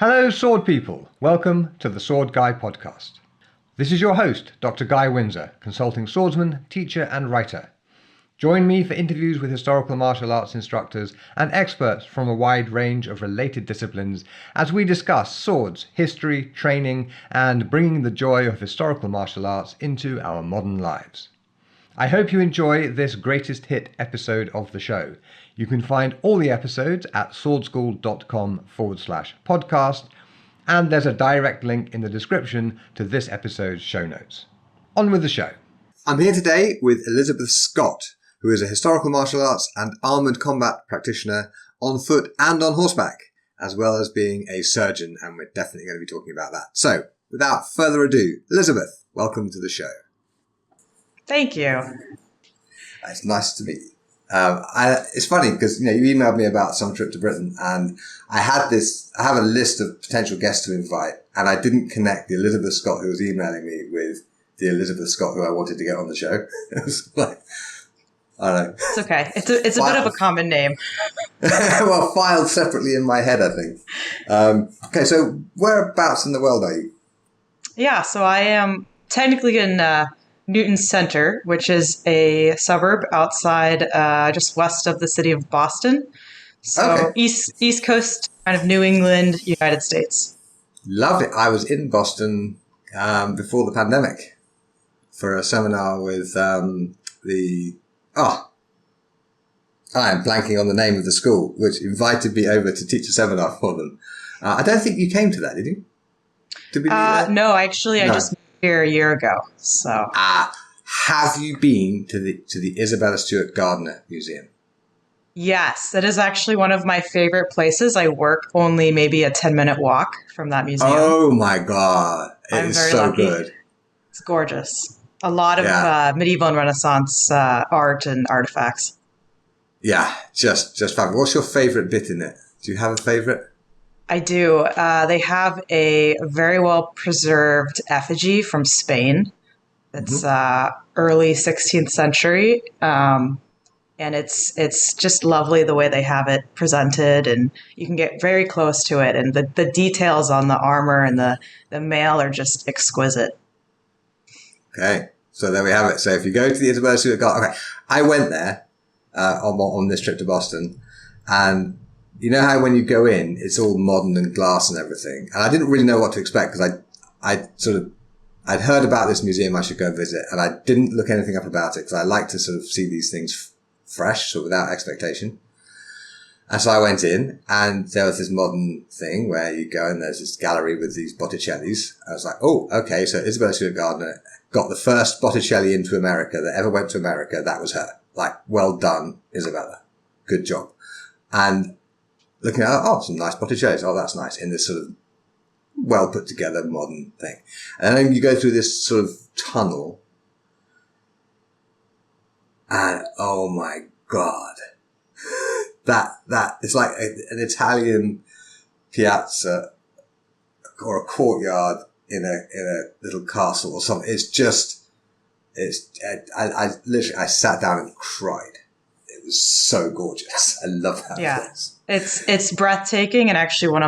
Hello, sword people. Welcome to the Sword Guy podcast. This is your host, Dr. Guy Windsor, consulting swordsman, teacher, and writer. Join me for interviews with historical martial arts instructors and experts from a wide range of related disciplines as we discuss swords, history, training, and bringing the joy of historical martial arts into our modern lives. I hope you enjoy this greatest hit episode of the show. You can find all the episodes at swordschool.com/podcast, and there's a direct link in the description to this episode's show notes. On with the show. I'm here today with Elizabeth Scott, who is a historical martial arts and armoured combat practitioner on foot and on horseback, as well as being a surgeon, and we're definitely going to be talking about that. So, without further ado, Elizabeth, welcome to the show. Thank you. It's nice to meet you. It's funny because you emailed me about some trip to Britain, and I have a list of potential guests to invite, and I didn't connect the Elizabeth Scott who was emailing me with the Elizabeth Scott who I wanted to get on the show. It was like, I don't know. It's okay. It's a bit of a common name. Well, filed separately in my head, I think. Okay, so whereabouts in the world are you? Yeah, so I am technically in Newton Center, which is a suburb outside, just west of the city of Boston. So Okay. East Coast, kind of New England, United States. Love it. I was in Boston before the pandemic for a seminar with I am blanking on the name of the school, which invited me over to teach a seminar for them. I don't think you came to that, did you? Did we do that? No, actually, I just moved here a year ago. So have you been to the Isabella Stewart Gardner Museum? yes, it is actually one of my favorite places. I work only maybe a 10-minute walk from that museum. Oh my God. I'm It is very so lucky. good. It's gorgeous. A lot of medieval and Renaissance art and artifacts. Yeah, just fabulous. What's your favorite bit in it? Do you have a favorite? I do. They have a very well preserved effigy from Spain. It's early 16th century. And it's just lovely the way they have it presented, and you can get very close to it. And the details on the armor and the mail are just exquisite. Okay, so there we have it. So if you go to the Isabella Stewart Gardner, okay, I went there on this trip to Boston, and you know how when you go in, it's all modern and glass and everything, and I didn't really know what to expect because I'd heard about this museum I should go visit, and I didn't look anything up about it because I like to sort of see these things fresh, so without expectation. And so I went in, and there was this modern thing where you go and there's this gallery with these Botticellis. I was like, oh, okay, so Isabella Stewart Gardner got the first Botticelli into America that ever went to America. That was her. Like, well done, Isabella. Good job. And looking at, some nice Botticellis. Oh, that's nice. In this sort of well put together modern thing. And then you go through this sort of tunnel, and oh my God. That it's like an Italian piazza or a courtyard in a little castle or something. I sat down and cried. It was so gorgeous. I love that place. It's breathtaking, and actually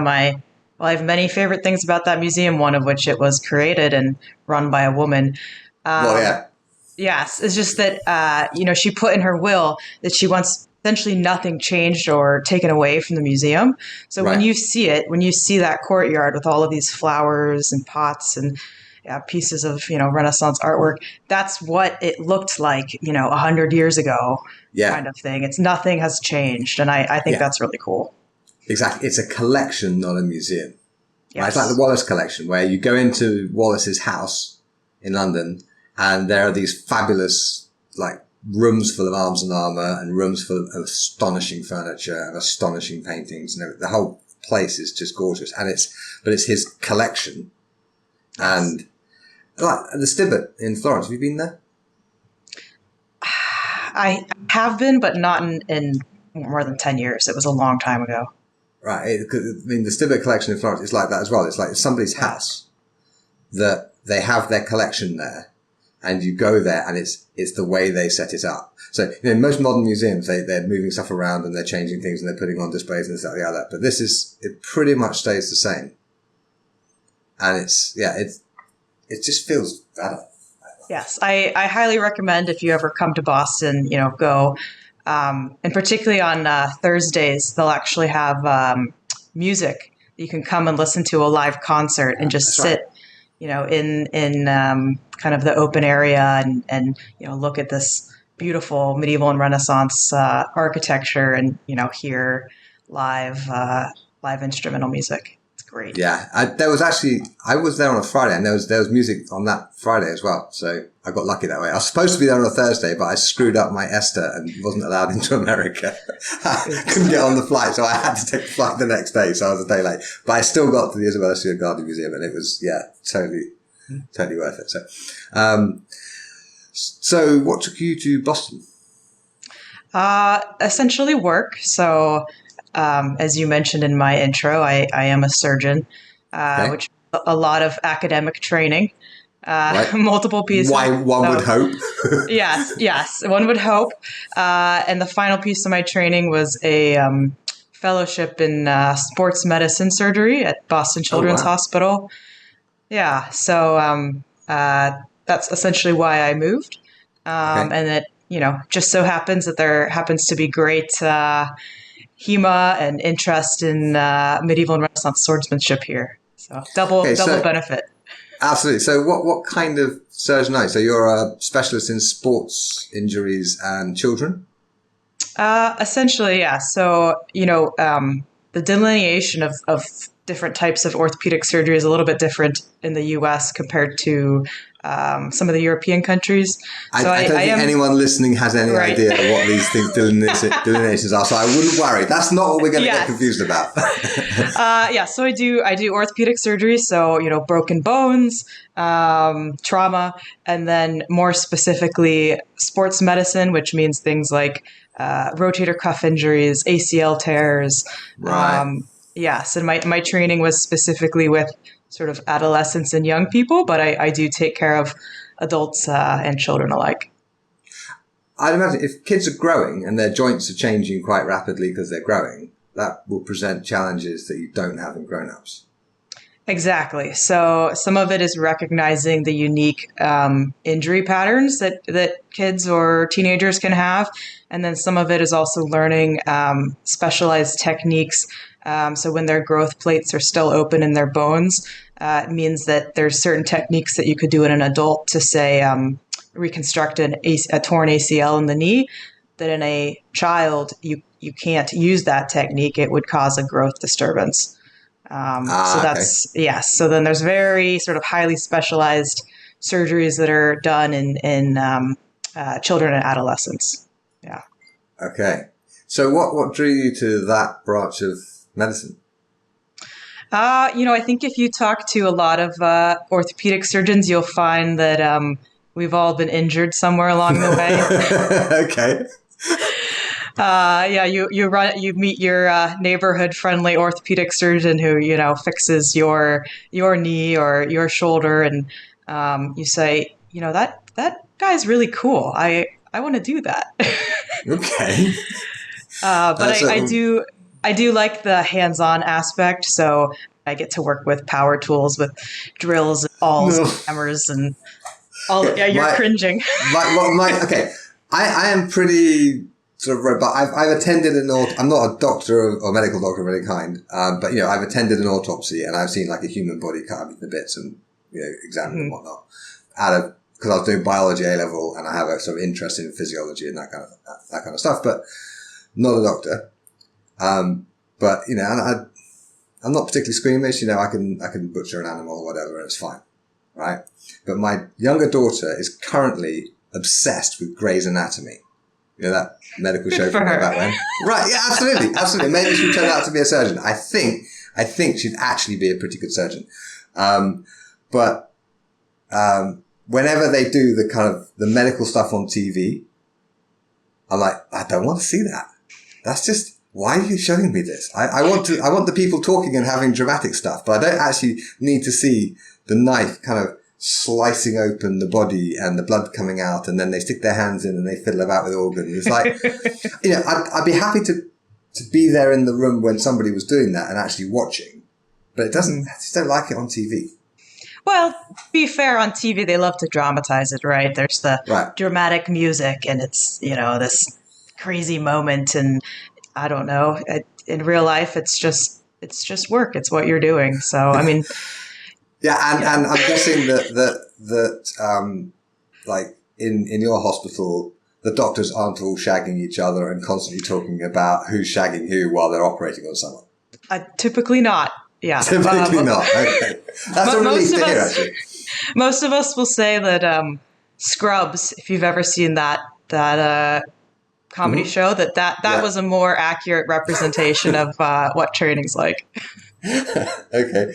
I have many favorite things about that museum, one of which it was created and run by a woman. Yes, it's just that, she put in her will that she wants essentially nothing changed or taken away from the museum. So when you see that courtyard with all of these flowers and pots and pieces of, Renaissance artwork, that's what it looked like, 100 years ago kind of thing. Nothing has changed. And I think that's really cool. Like it's a collection, not a museum. Yes. Right? It's like the Wallace collection, where you go into Wallace's house in London, and there are these fabulous, like, rooms full of arms and armor, and rooms full of astonishing furniture and astonishing paintings, and the whole place is just gorgeous. And it's his collection. And like the Stibbet in Florence, have you been there? I have been, but not in more than 10 years. It was a long time ago. Right. The Stibbet collection in Florence is like that as well. It's like somebody's house that they have their collection there, and you go there and it's the way they set it up. So, most modern museums, they're moving stuff around and they're changing things and they're putting on displays and this, that, the other. But it pretty much stays the same. And it just feels better. Yes, I highly recommend if you ever come to Boston, go. And particularly on Thursdays, they'll actually have music. You can come and listen to a live concert and just sit, in kind of the open area and look at this beautiful medieval and Renaissance architecture and hear live instrumental music. It's great. Yeah, I was there on a Friday, and there was music on that Friday as well. So I got lucky that way. I was supposed to be there on a Thursday, but I screwed up my ESTA and wasn't allowed into America. I couldn't get on the flight, so I had to take the flight the next day. So I was a day late, but I still got to the Isabella Stewart Museum, and it was totally worth it. So what took you to Boston? Essentially work. So, as you mentioned in my intro, I am a surgeon, which a lot of academic training, right. Multiple pieces. One would hope. Yes, one would hope. And the final piece of my training was a fellowship in sports medicine surgery at Boston Children's Hospital. Yeah, so that's essentially why I moved. And it, just so happens that there happens to be great HEMA and interest in medieval and Renaissance swordsmanship here. So double benefit. Absolutely. So what kind of surgeon are you? So you're a specialist in sports injuries and children? Essentially, yeah. So, the delineation of different types of orthopedic surgery is a little bit different in the U.S. compared to some of the European countries. So I don't think anyone listening has any idea what these things delineations are. So I wouldn't worry. That's not what we're going to get confused about. So I do orthopedic surgery. So, broken bones, trauma, and then more specifically sports medicine, which means things like rotator cuff injuries, ACL tears. Right. Yes, and my training was specifically with sort of adolescents and young people, but I do take care of adults and children alike. I'd imagine if kids are growing and their joints are changing quite rapidly because they're growing, that will present challenges that you don't have in grown-ups. Exactly. So some of it is recognizing the unique injury patterns that kids or teenagers can have. And then some of it is also learning specialized techniques. So when their growth plates are still open in their bones, it means that there's certain techniques that you could do in an adult to, say, reconstruct a torn ACL in the knee, that in a child, you can't use that technique. It would cause a growth disturbance. So that's, yes. So then there's very sort of highly specialized surgeries that are done in children and adolescents. Yeah. Okay. So what drew you to that branch of medicine? I think if you talk to a lot of orthopedic surgeons, you'll find that we've all been injured somewhere along the way. Okay. You meet your neighborhood friendly orthopedic surgeon who fixes your knee or your shoulder, and you say, that guy's really cool. I want to do that. Okay. But I do like the hands-on aspect, so I get to work with power tools, with drills, and awls, and hammers, and all. Yeah, you're cringing. Okay, I am pretty sort of robust. I've attended I'm not a doctor or medical doctor of any kind, but I've attended an autopsy and I've seen like a human body cut up into bits and examined and whatnot. Because I was doing biology A level and I have a sort of interest in physiology and that kind of stuff, but not a doctor. But and I'm not particularly squeamish. I can butcher an animal or whatever, and it's fine, right? But my younger daughter is currently obsessed with Grey's Anatomy. That medical show from back when. Right? Yeah, absolutely. Maybe she'll turn out to be a surgeon. I think she'd actually be a pretty good surgeon. But whenever they do the kind of the medical stuff on TV, I'm like, I don't want to see that. That's just. Why are you showing me this? I want the people talking and having dramatic stuff, but I don't actually need to see the knife kind of slicing open the body and the blood coming out, and then they stick their hands in and they fiddle about with organs. It's like, I'd be happy to be there in the room when somebody was doing that and actually watching, but I just don't like it on TV. Well, to be fair, on TV, they love to dramatize it, right? There's the dramatic music and it's, this crazy moment. And I don't know, in real life, it's just work. It's what you're doing. So, I mean. Yeah. And I'm guessing that like in your hospital, the doctors aren't all shagging each other and constantly talking about who's shagging who while they're operating on someone. Typically not. Yeah. Typically not. Okay. That's a relief to hear, actually. Most of us will say that Scrubs, if you've ever seen that comedy show, that was a more accurate representation of what training's like. Okay.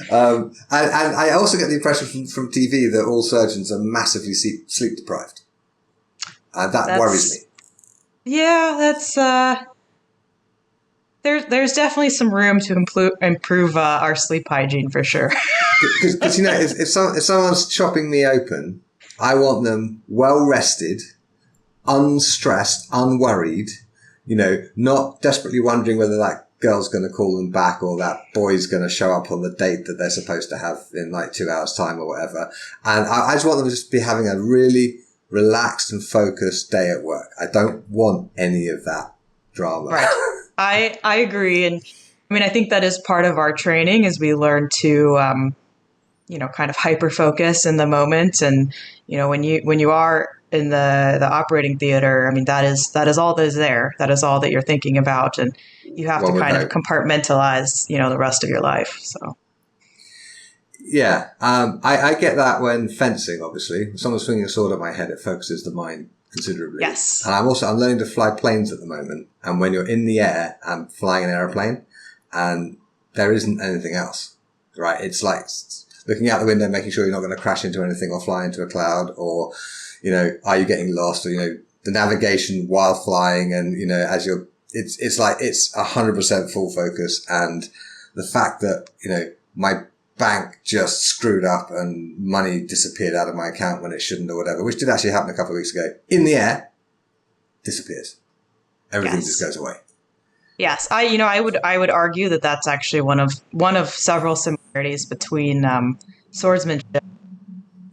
And I also get the impression from TV that all surgeons are massively sleep deprived. That worries me. Yeah, that's... There's definitely some room to improve our sleep hygiene for sure. Because if someone's chopping me open, I want them well rested, unstressed, unworried. Not desperately wondering whether that girl's going to call them back or that boy's going to show up on the date that they're supposed to have in like 2 hours time or whatever. And I just want them to just be having a really relaxed and focused day at work. I don't want any of that drama. Right. I agree. And I mean, I think that is part of our training is we learn to, kind of hyper focus in the moment. And, when you are in the operating theater, I mean, that is all that is there. That is all that you're thinking about. And you have to kind of compartmentalize, the rest of your life. So. Yeah. I get that when fencing, obviously. If someone's swinging a sword at my head, it focuses the mind considerably. Yes. And I'm learning to fly planes at the moment. And when you're in the air, I'm flying an aeroplane and there isn't anything else, right? It's like looking out the window, making sure you're not going to crash into anything or fly into a cloud or, are you getting lost or, the navigation while flying and, it's like, it's 100% full focus. And the fact that, my bank just screwed up and money disappeared out of my account when it shouldn't or whatever, which did actually happen a couple of weeks ago, in the air, disappears. Everything just goes away. Yes. I would argue that that's actually one of several similarities between swordsmanship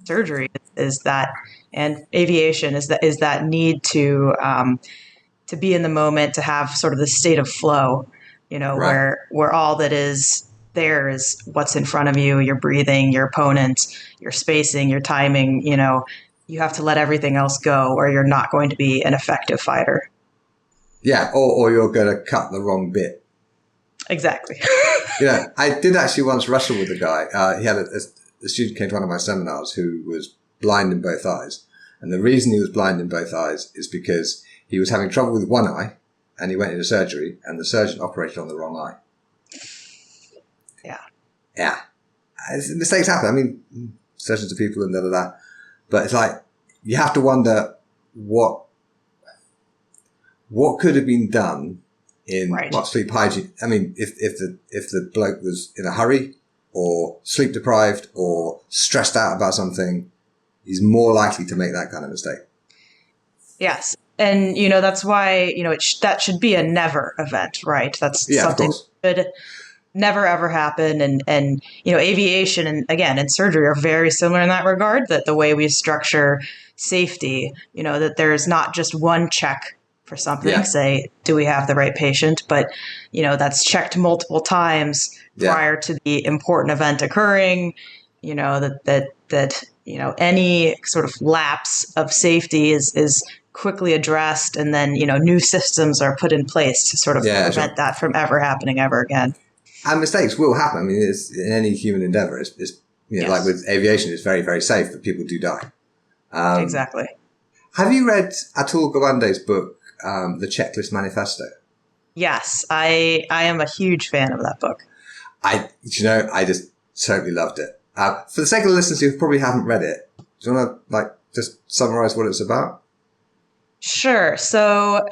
surgery is that, and aviation is that need to be in the moment, to have sort of the state of flow, right. where all that is there is what's in front of you, your breathing, your opponent, your spacing, your timing, you have to let everything else go or you're not going to be an effective fighter. Yeah. Or you're going to cut the wrong bit. Exactly. I did actually once wrestle with a guy. He had a student came to one of my seminars who was blind in both eyes. And the reason he was blind in both eyes is because he was having trouble with one eye and he went into surgery and the surgeon operated on the wrong eye. Yeah. Mistakes happen. I mean, surgeons are people and da-da-da. But it's like, you have to wonder what could have been done in sleep hygiene. I mean, if the bloke was in a hurry or sleep deprived or stressed out about something, he's more likely to make that kind of mistake. Yes. And, that's why, that should be a never event, right? That's something that should never ever happen. And aviation and again, and surgery are very similar in that regard, that the way we structure safety, that there's not just one check for something, say, do we have the right patient? But, that's checked multiple times prior to the important event occurring, that any sort of lapse of safety is quickly addressed. And then, new systems are put in place to sort of prevent that from ever happening ever again. And mistakes will happen. I mean, it's in any human endeavor. It's like with aviation, it's very, very safe, but people do die. Exactly. Have you read Atul Gawande's book, The Checklist Manifesto? Yes, I am a huge fan of that book. I just totally loved it. For the sake of the listeners who probably haven't read it, do you want to just summarize what it's about? Sure. So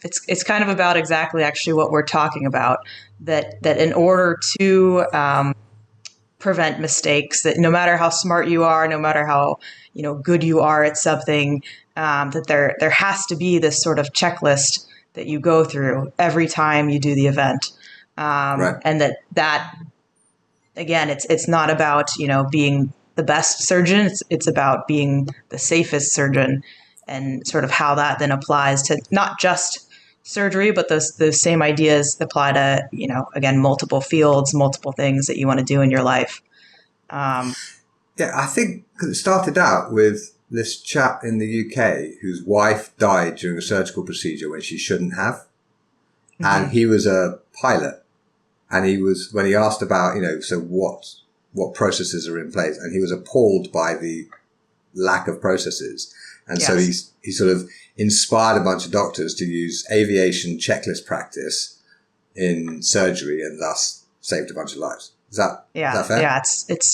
it's kind of about exactly actually what we're talking about. That in order to prevent mistakes, that no matter how smart you are, no matter how, good you are at something, that there has to be this sort of checklist that you go through every time you do the event. And that again, it's not about, being the best surgeon. It's about being the safest surgeon, and sort of how that then applies to not just surgery, but those same ideas apply to, again, multiple fields, multiple things that you want to do in your life. I think because it started out with this chap in the UK whose wife died during a surgical procedure when she shouldn't have. Mm-hmm. And he was a pilot. And when he asked about, so what processes are in place, and he was appalled by the lack of processes. And so he sort of inspired a bunch of doctors to use aviation checklist practice in surgery, and thus saved a bunch of lives. Is that fair? Yeah.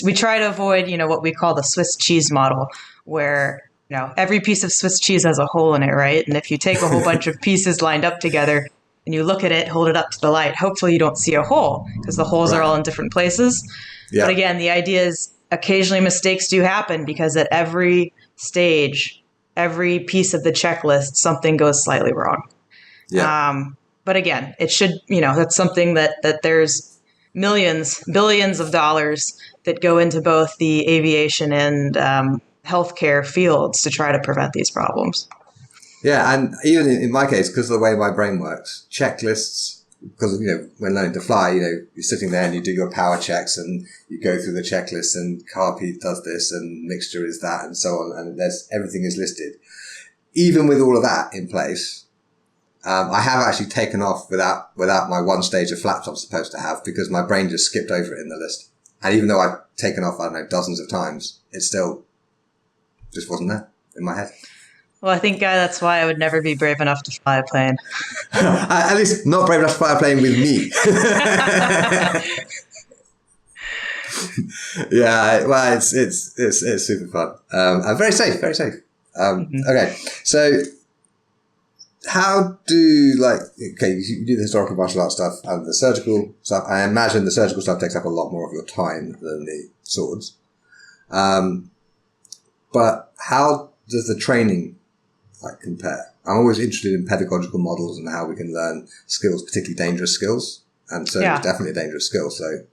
We try to avoid, what we call the Swiss cheese model, where, every piece of Swiss cheese has a hole in it, right? And if you take a whole bunch of pieces lined up together and you look at it, hold it up to the light, hopefully you don't see a hole, because the holes are all in different places. Yeah. But again, the idea is occasionally mistakes do happen, because at every stage, every piece of the checklist, something goes slightly wrong. Yeah. But again, it should, that's something that there's billions of dollars that go into both the aviation and healthcare fields to try to prevent these problems. Yeah. And even in my case, because of the way my brain works, checklists, because, when learning to fly, you're sitting there and you do your power checks and you go through the checklist, and carb does this and mixture is that and so on. And everything is listed. Even with all of that in place, I have actually taken off without my one stage of flaps I'm supposed to have, because my brain just skipped over it in the list. And even though I've taken off, I don't know, dozens of times, it still just wasn't there in my head. Well, I think that's why I would never be brave enough to fly a plane. At least not brave enough to fly a plane with me. Yeah, well, it's super fun. And very safe, very safe. Okay, so how do you do the historical martial arts stuff and the surgical stuff. I imagine the surgical stuff takes up a lot more of your time than the swords. But how does the training compare? I'm always interested in pedagogical models and how we can learn skills, particularly dangerous skills. And so it's definitely a dangerous skill. So,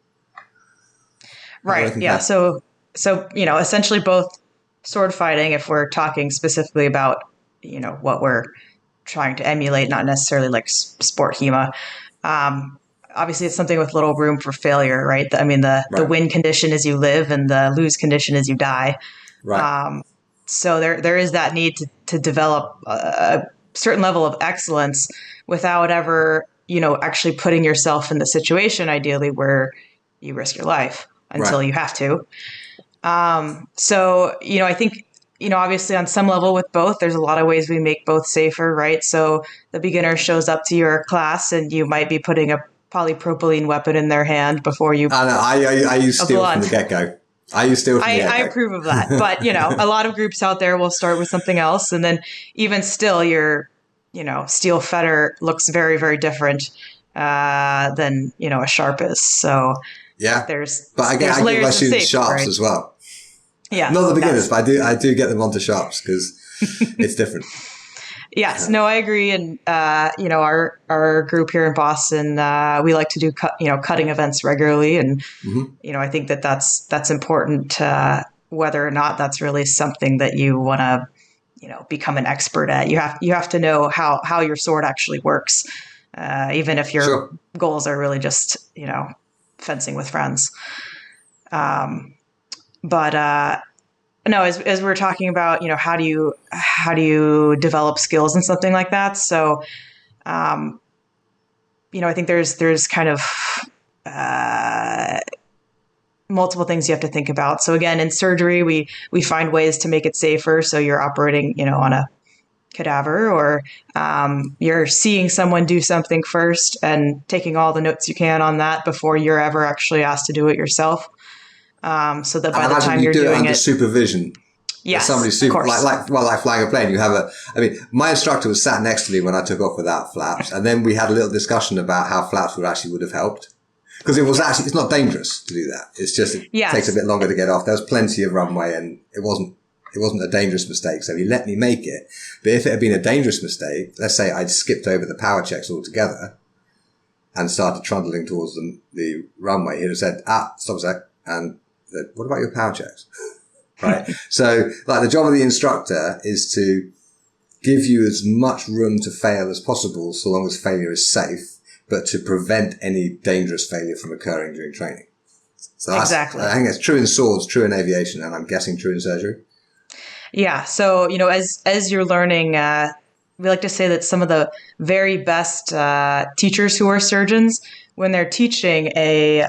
right. Yeah. So, essentially both sword fighting, if we're talking specifically about, what we're trying to emulate, not necessarily like sport HEMA. Obviously it's something with little room for failure, right? The win condition is you live, and the lose condition is you die. Right. So there is that need to develop a certain level of excellence without ever, actually putting yourself in the situation, ideally, where you risk your life until you have to. So, I think, obviously on some level with both, there's a lot of ways we make both safer, right? So the beginner shows up to your class and you might be putting a polypropylene weapon in their hand before you. I use steel from the get-go. I approve of that. But, a lot of groups out there will start with something else. And then even still, your, steel fetter looks very, very different than, a sharp is. So but I give my students sharps as well. Yeah. Not the beginners, but I do get them onto sharps because it's different. Yes, no, I agree. And, our group here in Boston, we like to do, cutting events regularly. And, I think that's important, whether or not that's really something that you want to, become an expert at. You have to know how your sword actually works, even if your goals are really just, fencing with friends. No, as we're talking about, how do you develop skills and something like that? So, I think there's kind of multiple things you have to think about. So again, in surgery, we find ways to make it safer. So you're operating, on a cadaver, or you're seeing someone do something first and taking all the notes you can on that before you're ever actually asked to do it yourself. So that by the time you're doing it under supervision. Yes, somebody's like flying a plane. You have my instructor was sat next to me when I took off without flaps, and then we had a little discussion about how flaps would have helped. Because it's not dangerous to do that. It's just, it takes a bit longer to get off. There was plenty of runway and it wasn't a dangerous mistake. So he let me make it. But if it had been a dangerous mistake, let's say I'd skipped over the power checks altogether and started trundling towards the runway, he'd have said, stop a sec. And said, what about your power checks? Right. So like the job of the instructor is to give you as much room to fail as possible, so long as failure is safe, but to prevent any dangerous failure from occurring during training. So exactly. I think it's true in swords, true in aviation, and I'm guessing true in surgery. Yeah. So, as you're learning, we like to say that some of the very best teachers who are surgeons, when they're teaching a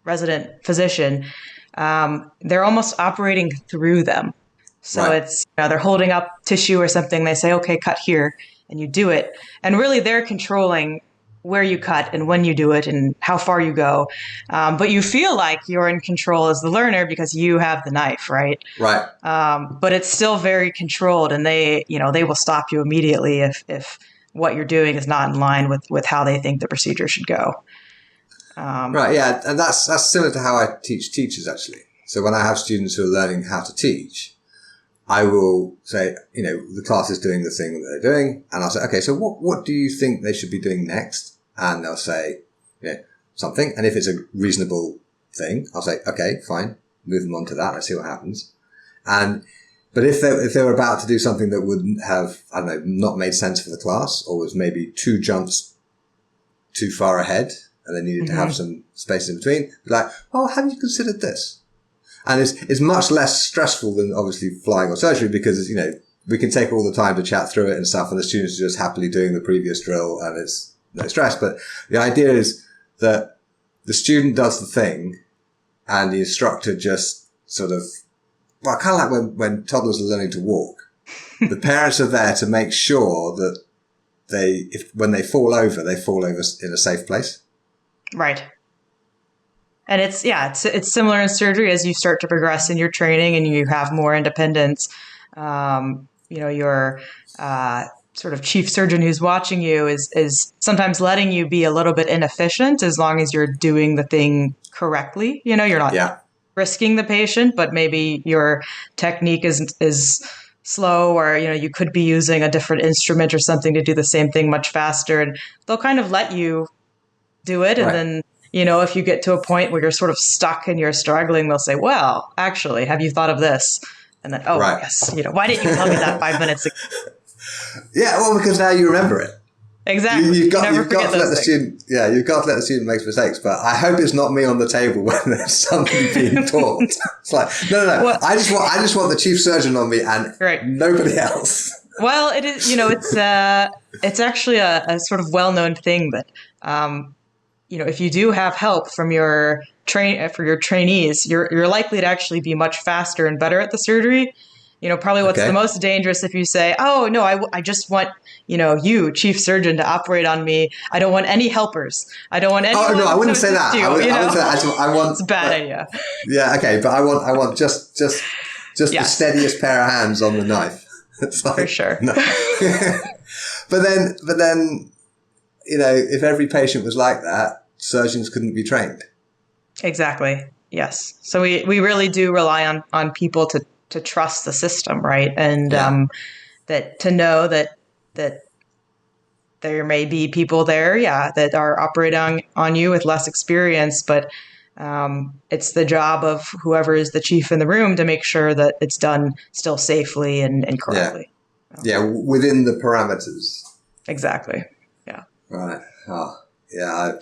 resident physician, they're almost operating through them. So right. it's, they're holding up tissue or something. They say, okay, cut here, and you do it. And really they're controlling where you cut and when you do it and how far you go. But you feel like you're in control as the learner because you have the knife, right? Right. But it's still very controlled, and they will stop you immediately if what you're doing is not in line with how they think the procedure should go. Right. Yeah. And that's similar to how I teach teachers, actually. So when I have students who are learning how to teach, I will say, the class is doing the thing that they're doing. And I'll say, okay, so what do you think they should be doing next? And they'll say, something. And if it's a reasonable thing, I'll say, okay, fine, move them on to that. Let's see what happens. But if they were about to do something that wouldn't have, I don't know, not made sense for the class, or was maybe 2 jumps too far ahead, and they needed to have some space in between, like, oh, have you considered this? And it's much less stressful than obviously flying or surgery, because, we can take all the time to chat through it and stuff, and the students are just happily doing the previous drill and it's no stress. But the idea is that the student does the thing and the instructor just sort of, well, kind of like when toddlers are learning to walk. The parents are there to make sure that when they fall over in a safe place. Right. And it's similar in surgery. As you start to progress in your training and you have more independence, your sort of chief surgeon who's watching you is sometimes letting you be a little bit inefficient as long as you're doing the thing correctly. You're not risking the patient, but maybe your technique is slow, or, you could be using a different instrument or something to do the same thing much faster. And they'll kind of let you do it. And then, if you get to a point where you're sort of stuck and you're struggling, they'll say, well, actually, have you thought of this? And then, yes, why didn't you tell me that 5 minutes ago? Yeah, well, because now you remember it. Exactly. You've got to let the student. Yeah, you've got to let the student make mistakes. But I hope it's not me on the table when there's something being taught. It's like, no. Well, I just want the chief surgeon on me and nobody else. Well, it is. It's actually a sort of well-known thing that, if you do have help from your trainees, you're likely to actually be much faster and better at the surgery. Probably what's the most dangerous if you say, oh, no, I just want, you, chief surgeon, to operate on me. I don't want any helpers. I don't want any. Oh, no, I wouldn't say that. I wouldn't say that. I want, it's a bad idea. Yeah, okay. But I want just the steadiest pair of hands on the knife. It's like, for sure. No. But then, if every patient was like that, surgeons couldn't be trained. Exactly. Yes. So we really do rely on people to trust the system, right? And that to know that there may be people there, that are operating on you with less experience, but it's the job of whoever is the chief in the room to make sure that it's done still safely and correctly. Yeah, within the parameters. Exactly. Yeah. Right. Oh, yeah.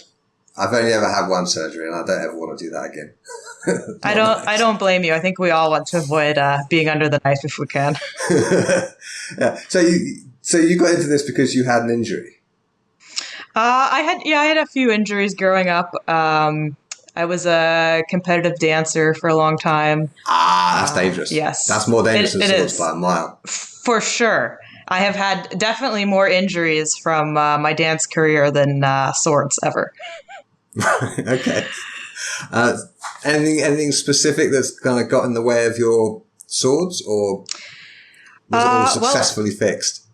I've only ever had one surgery, and I don't ever want to do that again. I don't blame you. I think we all want to avoid being under the knife if we can. Yeah. So you got into this because you had an injury. I had a few injuries growing up. I was a competitive dancer for a long time. That's dangerous. Yes. That's more dangerous than swords by a mile. For sure. I have had definitely more injuries from my dance career than swords ever. Okay. Anything specific that's kind of got in the way of your swords, or was it all successfully fixed?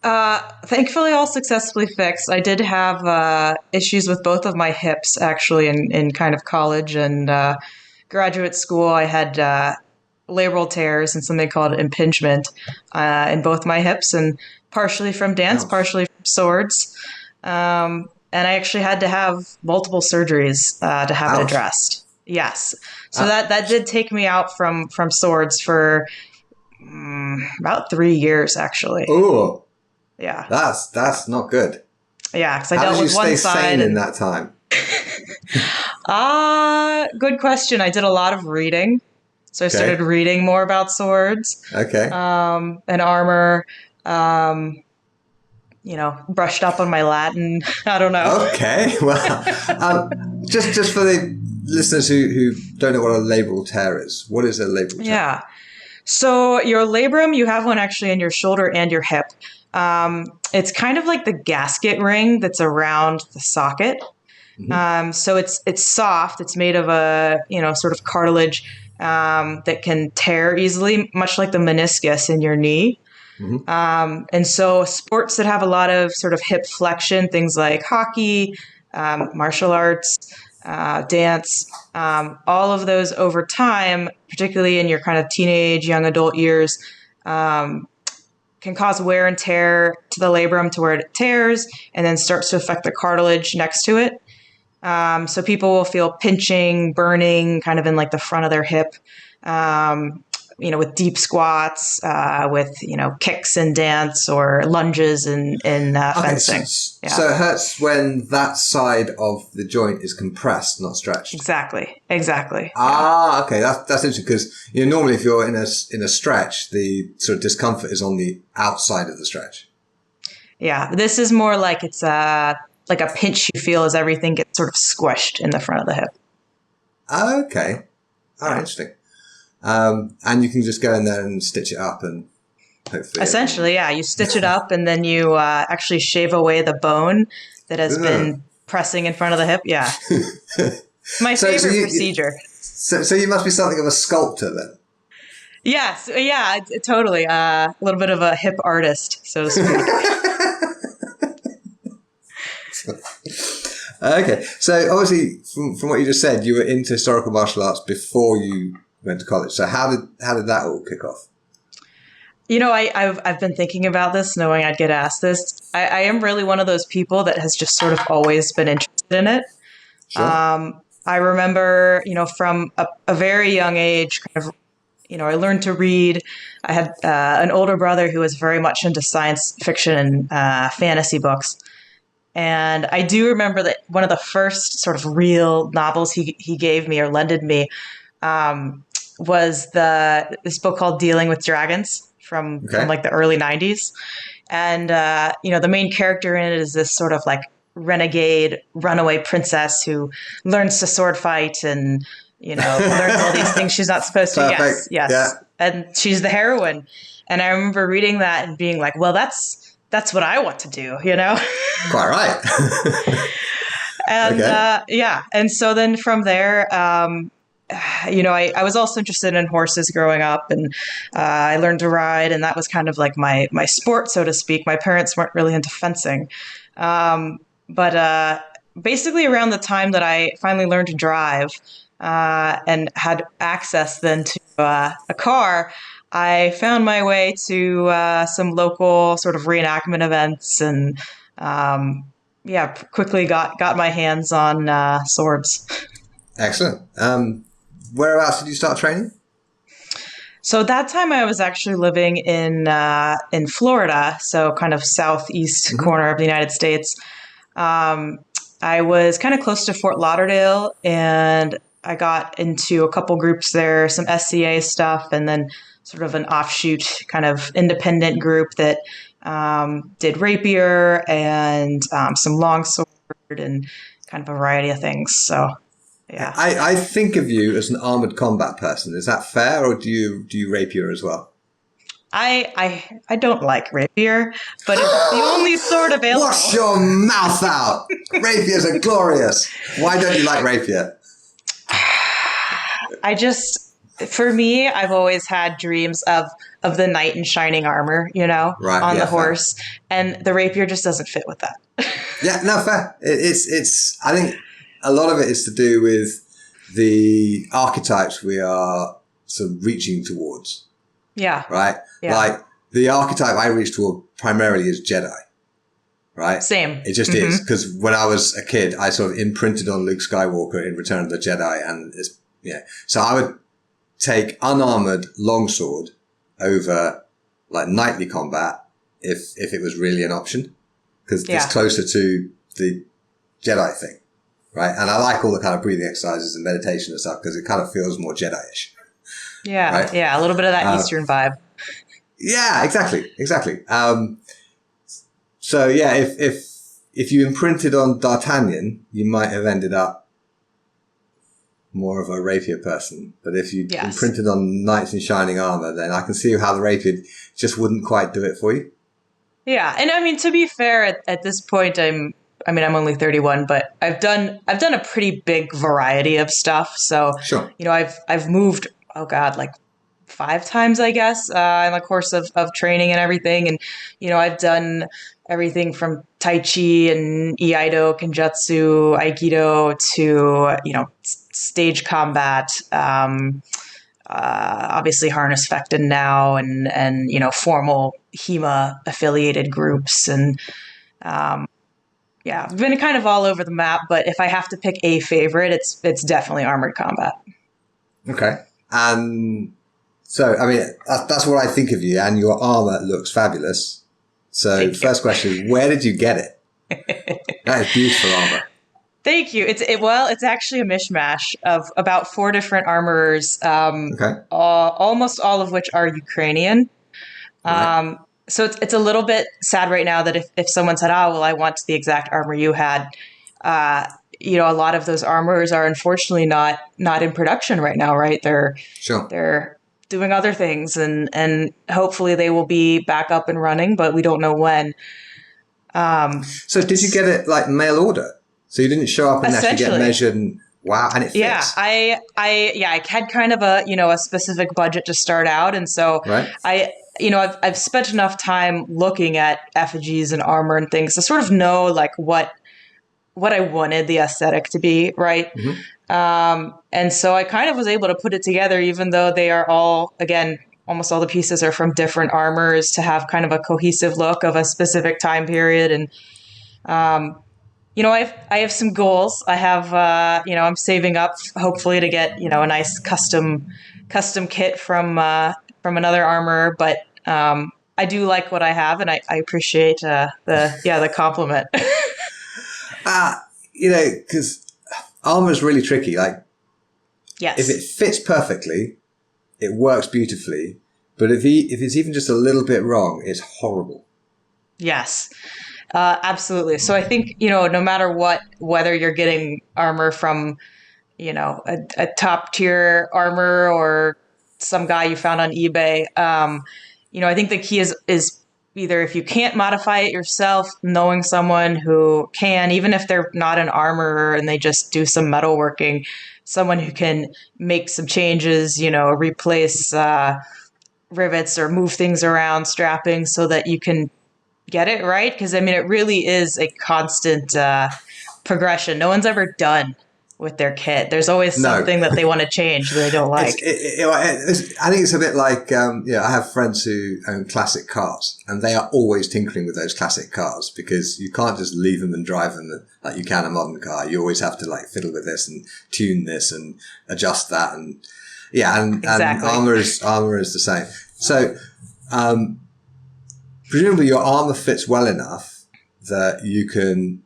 Thankfully, all successfully fixed. I did have issues with both of my hips, actually, in kind of college and graduate school. I had labral tears and something called impingement in both my hips, and partially from dance, Ouch. partially from swords. And I actually had to have multiple surgeries to have it Ouch. addressed. Yes. So that did take me out from swords for about 3 years, actually. Oh, Yeah. that's not good. Yeah, because I How dealt did you with one stay side. sane in that time? Good question. I did a lot of reading. So I Okay. started reading more about swords Okay. and armor. Brushed up on my Latin. I don't know. Okay. Well, just for the listeners who don't know what a labral tear is, what is a labral tear? Yeah. So your labrum, you have one actually in your shoulder and your hip. It's kind of like the gasket ring that's around the socket. So it's soft. It's made of a sort of cartilage that can tear easily, much like the meniscus in your knee. And so sports that have a lot of sort of hip flexion, things like hockey, martial arts, dance, all of those over time, particularly in your kind of teenage, young adult years, can cause wear and tear to the labrum to where it tears and then starts to affect the cartilage next to it. So people will feel pinching, burning kind of in like the front of their hip, with deep squats, with, kicks in dance or lunges in fencing. So, so it hurts when that side of the joint is compressed, not stretched. Exactly. Okay. That's interesting because normally if you're in a stretch, the sort of discomfort is on the outside of the stretch. Yeah. This is more like it's like a pinch you feel as everything gets sort of squished in the front of the hip. Okay. Interesting. And you can just go in there and stitch it up and hopefully. Essentially, yeah. You stitch it up and then you actually shave away the bone that has been pressing in front of the hip. Yeah. My favorite procedure. So you must be something of a sculptor then. Yes. Yeah, totally. A little bit of a hip artist, so to speak. Okay. So obviously from what you just said, you were into historical martial arts before you went to college. So how did that all kick off? I've been thinking about this, knowing I'd get asked this. I am really one of those people that has just sort of always been interested in it. Sure. I remember, from a very young age, kind of, I learned to read. I had an older brother who was very much into science fiction and fantasy books. And I do remember that one of the first sort of real novels he gave me or lended me was this book called Dealing with Dragons from like the early 90s. And, the main character in it is this sort of like renegade runaway princess who learns to sword fight and, learns all these things she's not supposed to. Perfect. Yes. Yeah. And she's the heroine. And I remember reading that and being like, well, that's what I want to do, Quite right. And and so then from there, I was also interested in horses growing up, and I learned to ride, and that was kind of like my sport, so to speak. My parents weren't really into fencing, but basically around the time that I finally learned to drive and had access then to a car, I found my way to some local sort of reenactment events and quickly got my hands on swords. Excellent. Whereabouts did you start training? So at that time I was actually living in Florida, so kind of southeast corner of the United States. I was kind of close to Fort Lauderdale, and I got into a couple groups there, some SCA stuff, and then sort of an offshoot kind of independent group that did rapier and some longsword and kind of a variety of things. So, yeah. I think of you as an armored combat person. Is that fair, or do you rapier as well? I don't like rapier, but it's the only sword available. Wash your mouth out! Rapiers are glorious. Why don't you like rapier? For me, I've always had dreams of of the knight in shining armor, on the horse, and the rapier just doesn't fit with that. Yeah, no, fair. It's. I think a lot of it is to do with the archetypes we are sort of reaching towards. Yeah. Right. Yeah. Like the archetype I reach toward primarily is Jedi. Right. Same. It just is, because when I was a kid, I sort of imprinted on Luke Skywalker in Return of the Jedi, and so I would take unarmored longsword over like knightly combat if it was really an option, because it's closer to the Jedi thing, right? And I like all the kind of breathing exercises and meditation and stuff because it kind of feels more Jedi-ish. Yeah, right? Yeah, a little bit of that Eastern vibe. Yeah, exactly. So yeah, if you imprinted on D'Artagnan, you might have ended up more of a rapier person. But if you imprinted on knights in shining armor, then I can see how the rapier just wouldn't quite do it for you. Yeah, and I mean, to be fair, at this point, I'm only 31, but I've done a pretty big variety of stuff. So sure. I've moved, like 5 times, I guess, in the course of training and everything. And, I've done everything from Tai Chi and Iaido, Kenjutsu, Aikido to, stage combat, obviously harness fectin now and, formal HEMA affiliated groups. And, I've been kind of all over the map, but if I have to pick a favorite, it's definitely armored combat. Okay. So, I mean, that's what I think of you, and your armor looks fabulous. So, first question, where did you get it? That is beautiful armor. Thank you. It's actually a mishmash of about 4 different armorers, almost all of which are Ukrainian. Right. So it's a little bit sad right now that if someone said, I want the exact armor you had, a lot of those armorers are unfortunately not in production right now, right? They're doing other things, and hopefully they will be back up and running, but we don't know when. So did you get it like mail order? So you didn't show up and actually get measured and and it fits? Yeah, I had kind of a specific budget to start out, and so I've spent enough time looking at effigies and armor and things to sort of know like what I wanted the aesthetic to be, right? Mm-hmm. And so I kind of was able to put it together, even though they are all, again, almost all the pieces are from different armors, to have kind of a cohesive look of a specific time period. And, I have some goals. I have, I'm saving up hopefully to get, a nice custom kit from another armorer, but, I do like what I have, and I appreciate, the compliment. Because armor is really tricky. Like, yes, if it fits perfectly, it works beautifully. But if it's even just a little bit wrong, it's horrible. Yes, absolutely. So I think, no matter whether you're getting armor from, a top tier armor or some guy you found on eBay, I think the key is either, if you can't modify it yourself, knowing someone who can, even if they're not an armorer and they just do some metalworking, someone who can make some changes, replace rivets or move things around, strapping, so that you can get it right. Because, it really is a constant progression. No one's ever done with their kit. There's always something that they want to change that they don't like. I think it's a bit like, I have friends who own classic cars, and they are always tinkering with those classic cars, because you can't just leave them and drive them like you can a modern car. You always have to like fiddle with this and tune this and adjust that. And exactly. And armor is the same. So, presumably your armor fits well enough that you can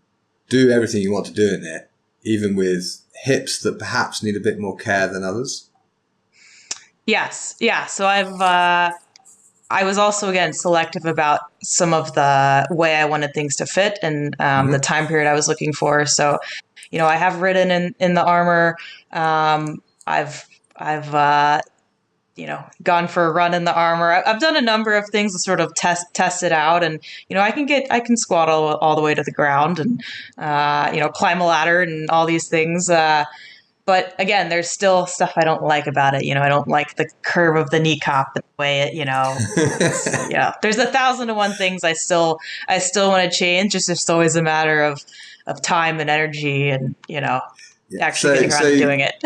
do everything you want to do in it, even with hips that perhaps need a bit more care than others? Yes. Yeah. So I was also, again, selective about some of the way I wanted things to fit and the time period I was looking for. So, I have ridden in the armor. I've gone for a run in the armor. I've done a number of things to sort of test it out, and I can squat all the way to the ground, and climb a ladder and all these things. But again, there's still stuff I don't like about it. I don't like the curve of the kneecap, the way it, there's 1,001 things I still want to change. It's just always a matter of time and energy and, actually getting around to doing it.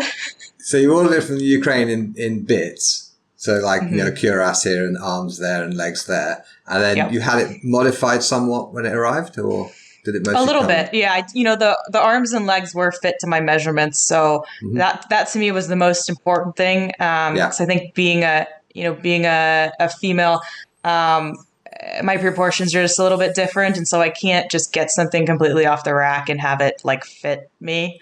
So you ordered it from the Ukraine in bits. So like, cuirass here and arms there and legs there. And then you had it modified somewhat when it arrived, or did it mostly a little bit? Yeah. The arms and legs were fit to my measurements. So that to me was the most important thing. So I think being a female, my proportions are just a little bit different. And so I can't just get something completely off the rack and have it like fit me.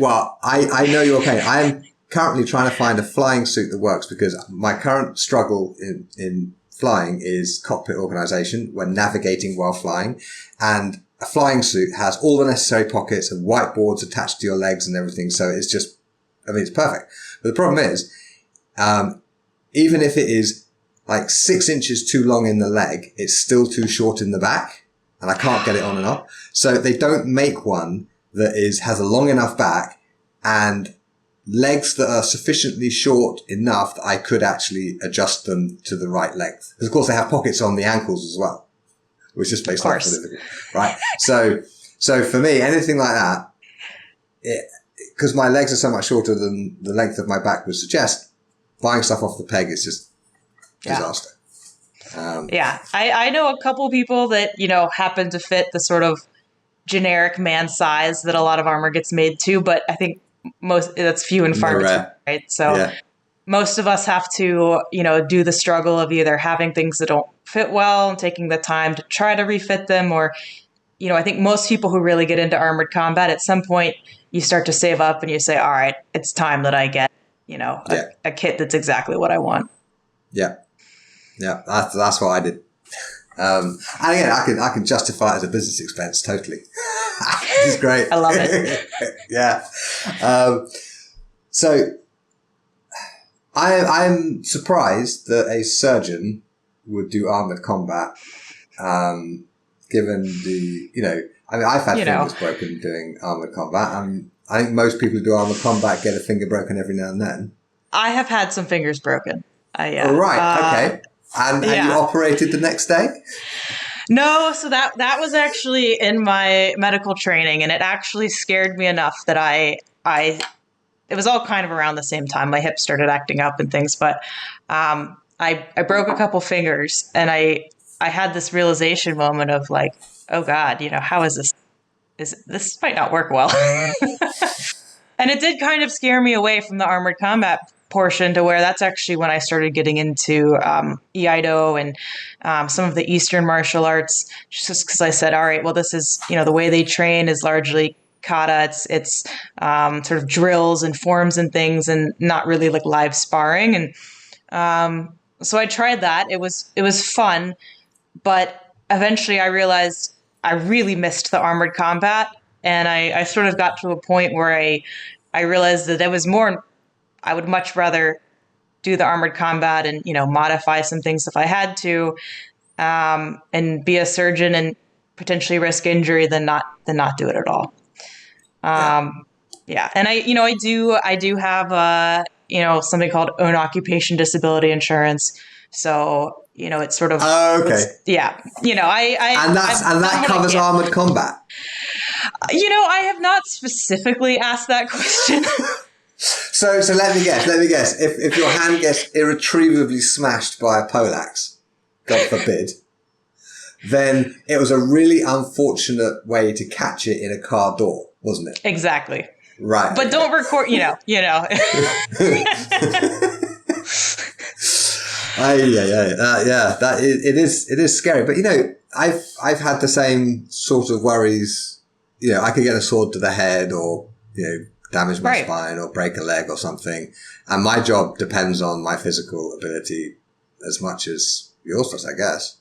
Well, I know you're okay. I'm currently trying to find a flying suit that works, because my current struggle in flying is cockpit organization when navigating while flying. And a flying suit has all the necessary pockets and whiteboards attached to your legs and everything. So it's just, it's perfect. But the problem is, even if it is like 6 inches too long in the leg, it's still too short in the back, and I can't get it on and off. So they don't make one that has a long enough back and legs that are sufficiently short enough that I could actually adjust them to the right length. Because of course they have pockets on the ankles as well, which just makes life difficult, right? So for me, anything like that, because my legs are so much shorter than the length of my back would suggest, buying stuff off the peg is just disaster. I know a couple people that, happen to fit the sort of generic man size that a lot of armor gets made to, but I think that's few and far between, right? So most of us have to, do the struggle of either having things that don't fit well and taking the time to try to refit them, or, I think most people who really get into armored combat, at some point you start to save up and you say, all right, it's time that I get, a kit that's exactly what I want. Yeah. Yeah. That's what I did. And again, I can justify it as a business expense totally. This is great. I love it. Yeah. So I'm surprised that a surgeon would do armored combat, given I've had fingers broken doing armored combat, and I think most people who do armored combat get a finger broken every now and then. I have had some fingers broken. All right. Okay. And you operated the next day? No, so that was actually in my medical training, and it actually scared me enough that it was all kind of around the same time. My hips started acting up and things, but I broke a couple fingers, and I had this realization moment of like, oh God, how is this? This might not work well. And it did kind of scare me away from the armored combat portion, to where that's actually when I started getting into Iaido and some of the Eastern martial arts, just because I said, all right, well, this is, the way they train is largely kata. It's sort of drills and forms and things, and not really like live sparring. And so I tried that. It was fun, but eventually I realized I really missed the armored combat, and I sort of got to a point where I realized that there was more. I would much rather do the armored combat and, modify some things if I had to, and be a surgeon and potentially risk injury than not do it at all. And I do have, something called own occupation disability insurance. So, it's sort of, okay. And that covers armored combat. I have not specifically asked that question. So let me guess. If your hand gets irretrievably smashed by a poleaxe, God forbid, then it was a really unfortunate way to catch it in a car door, wasn't it? Exactly. Right. But don't record, Yeah. It is scary. But I've had the same sort of worries. I could get a sword to the head, or damage my spine or break a leg or something. And my job depends on my physical ability as much as yours does, I guess.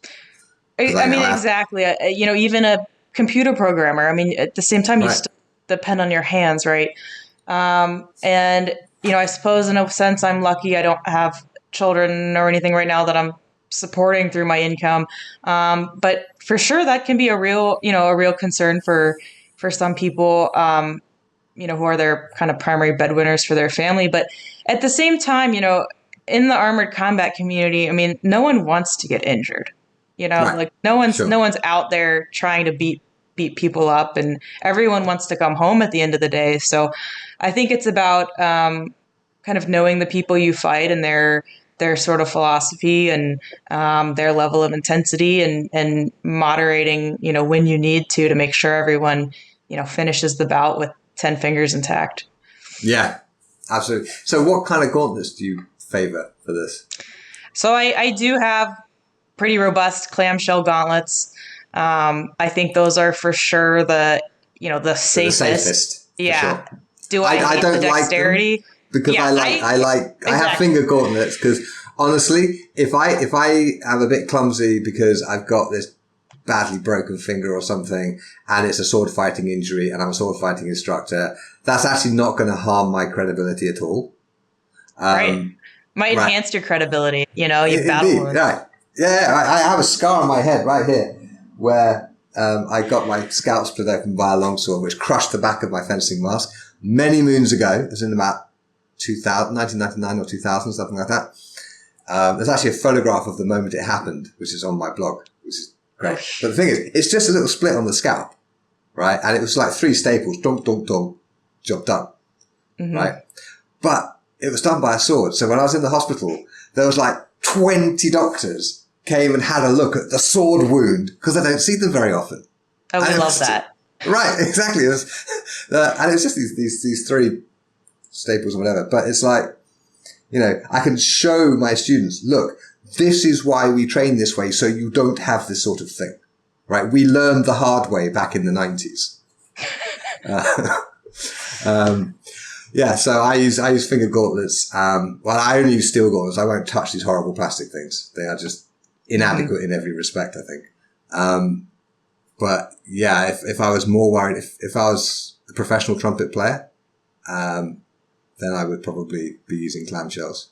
Exactly. Even a computer programmer, at the same time, you still depend on your hands, right? And, I suppose in a sense I'm lucky I don't have children or anything right now that I'm supporting through my income. But for sure that can be a real concern for some people. who are their kind of primary breadwinners for their family. But at the same time, in the armored combat community, I mean, no one wants to get injured. Right. Like no one's Sure. out there trying to beat people up, and everyone wants to come home at the end of the day. So I think it's about kind of knowing the people you fight and their sort of philosophy and their level of intensity, and moderating, when you need to make sure everyone, finishes the bout with 10 fingers intact. Yeah, absolutely. So what kind of gauntlets do you favor for this? So I do have pretty robust clamshell gauntlets. I think those are for sure the safest. The safest. Yeah. Sure. Do I hate don't the dexterity? Like them because I have finger gauntlets because honestly, if I am a bit clumsy because I've got this badly broken finger or something and it's a sword fighting injury and I'm a sword fighting instructor, that's actually not going to harm my credibility at all. Right. Might enhance your credibility, you battle wounds. Right. Yeah, I have a scar on my head right here where I got my scalp split open by a longsword, which crushed the back of my fencing mask many moons ago. It was in about 1999 or 2000, something like that. There's actually a photograph of the moment it happened, which is on my blog, which is great. But the thing is, it's just a little split on the scalp, right? And it was like 3 staples, dunk, dunk, dunk, job done, right? But it was done by a sword. So when I was in the hospital, there was like 20 doctors came and had a look at the sword wound because I don't see them very often. Oh, we love that. Right, exactly. It was, and it was just these 3 staples or whatever. But it's like, I can show my students, look, this is why we train this way, so you don't have this sort of thing, right? We learned the hard way back in the 90s. Yeah, so I use finger gauntlets. I only use steel gauntlets. I won't touch these horrible plastic things. They are just inadequate in every respect, I think. But yeah, if I was more worried, if I was a professional trumpet player, then I would probably be using clamshells.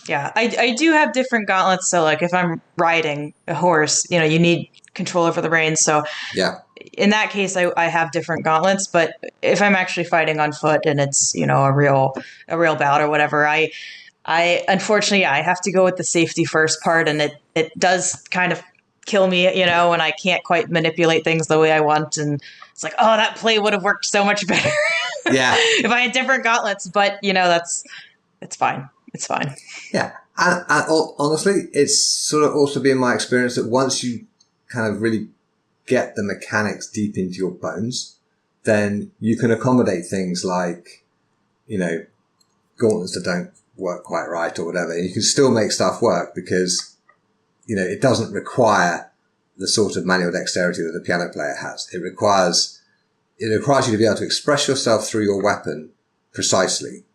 Yeah, I do have different gauntlets. So like if I'm riding a horse, you need control over the reins. So yeah, in that case, I have different gauntlets. But if I'm actually fighting on foot and it's, a real bout or whatever, I unfortunately, I have to go with the safety first part. And it does kind of kill me, when I can't quite manipulate things the way I want. And it's like, oh, that play would have worked so much better. Yeah. If I had different gauntlets, but it's fine. It's fine. Yeah. And honestly, it's sort of also been my experience that once you kind of really get the mechanics deep into your bones, then you can accommodate things like, gauntlets that don't work quite right or whatever. You can still make stuff work because, it doesn't require the sort of manual dexterity that a piano player has. It requires you to be able to express yourself through your weapon precisely,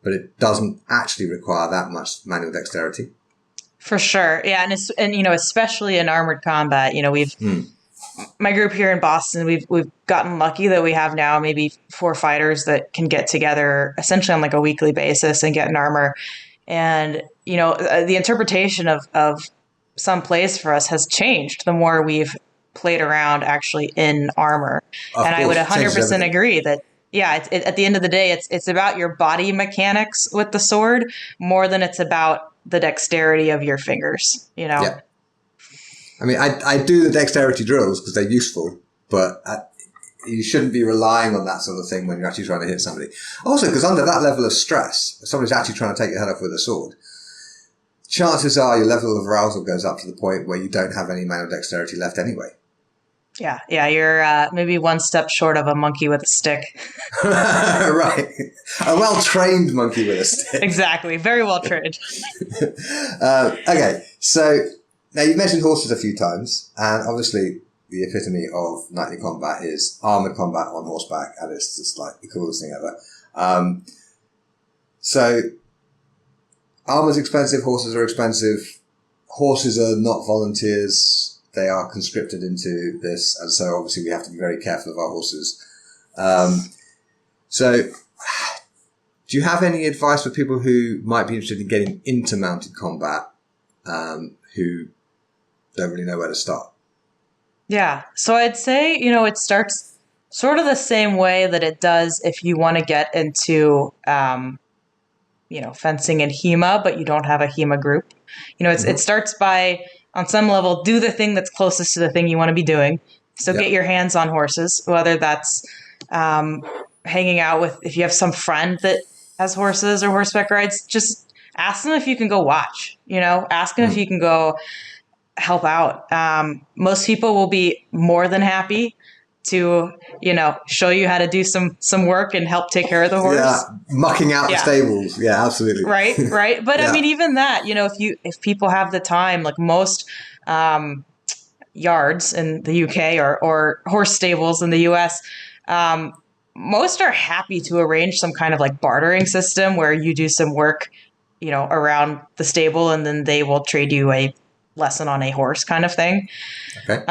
but it doesn't actually require that much manual dexterity. For sure. Yeah. And especially in armored combat, my group here in Boston, we've gotten lucky that we have now maybe 4 fighters that can get together essentially on like a weekly basis and get an armor. And, the interpretation of some plays for us has changed the more we've played around actually in armor. And I would 100% agree that, yeah, at the end of the day, it's about your body mechanics with the sword more than it's about the dexterity of your fingers, Yeah. I mean, I do the dexterity drills because they're useful, but you shouldn't be relying on that sort of thing when you're actually trying to hit somebody. Also, because under that level of stress, if somebody's actually trying to take your head off with a sword, chances are your level of arousal goes up to the point where you don't have any manual dexterity left anyway. Yeah, you're maybe one step short of a monkey with a stick. Right. A well-trained monkey with a stick. Exactly. Very well trained. Okay, so now you've mentioned horses a few times, and obviously the epitome of knightly combat is armoured combat on horseback, and it's just like the coolest thing ever. So armour's expensive, horses are expensive. Horses are not volunteers. They are conscripted into this, and so obviously we have to be very careful of our horses. So do you have any advice for people who might be interested in getting into mounted combat, who don't really know where to start? Yeah. So I'd say, it starts sort of the same way that it does if you want to get into, fencing and HEMA, but you don't have a HEMA group. It starts by, on some level, do the thing that's closest to the thing you want to be doing. So get your hands on horses, whether that's hanging out with, if you have some friend that has horses or horseback rides, just ask them if you can go watch, ask them if you can go help out. Most people will be more than happy to, show you how to do some work and help take care of the horse. Yeah, mucking out the stables. Yeah, absolutely. Right. But I mean, even that, if people have the time, like most yards in the UK or horse stables in the US, most are happy to arrange some kind of like bartering system where you do some work, around the stable, and then they will trade you a lesson on a horse kind of thing. Okay.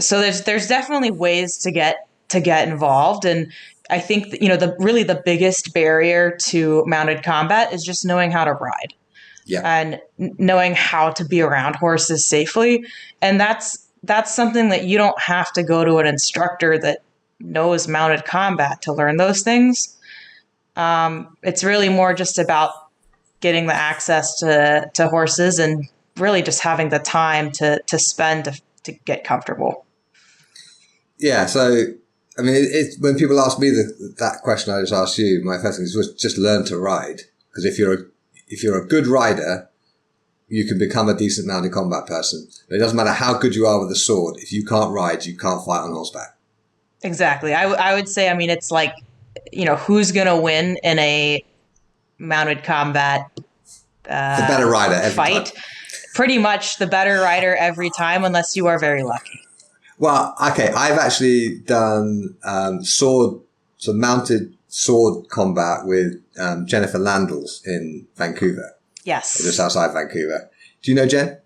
So there's definitely ways to get involved. And I think that, the biggest barrier to mounted combat is just knowing how to ride. Yeah. And knowing how to be around horses safely. And that's something that you don't have to go to an instructor that knows mounted combat to learn those things. It's really more just about getting the access to horses and really just having the time to spend to get comfortable. Yeah. So, I mean, when people ask me that question I just asked you, my first thing was just learn to ride. Because if you're a good rider, you can become a decent mounted combat person. But it doesn't matter how good you are with a sword. If you can't ride, you can't fight on horseback. Exactly. I would say, I mean, it's like, who's going to win in a mounted combat the better rider every fight? time. Pretty much the better rider every time, unless you are very lucky. Well, okay. I've actually done mounted sword combat with Jennifer Landals in Vancouver. Yes. Just outside Vancouver. Do you know Jen?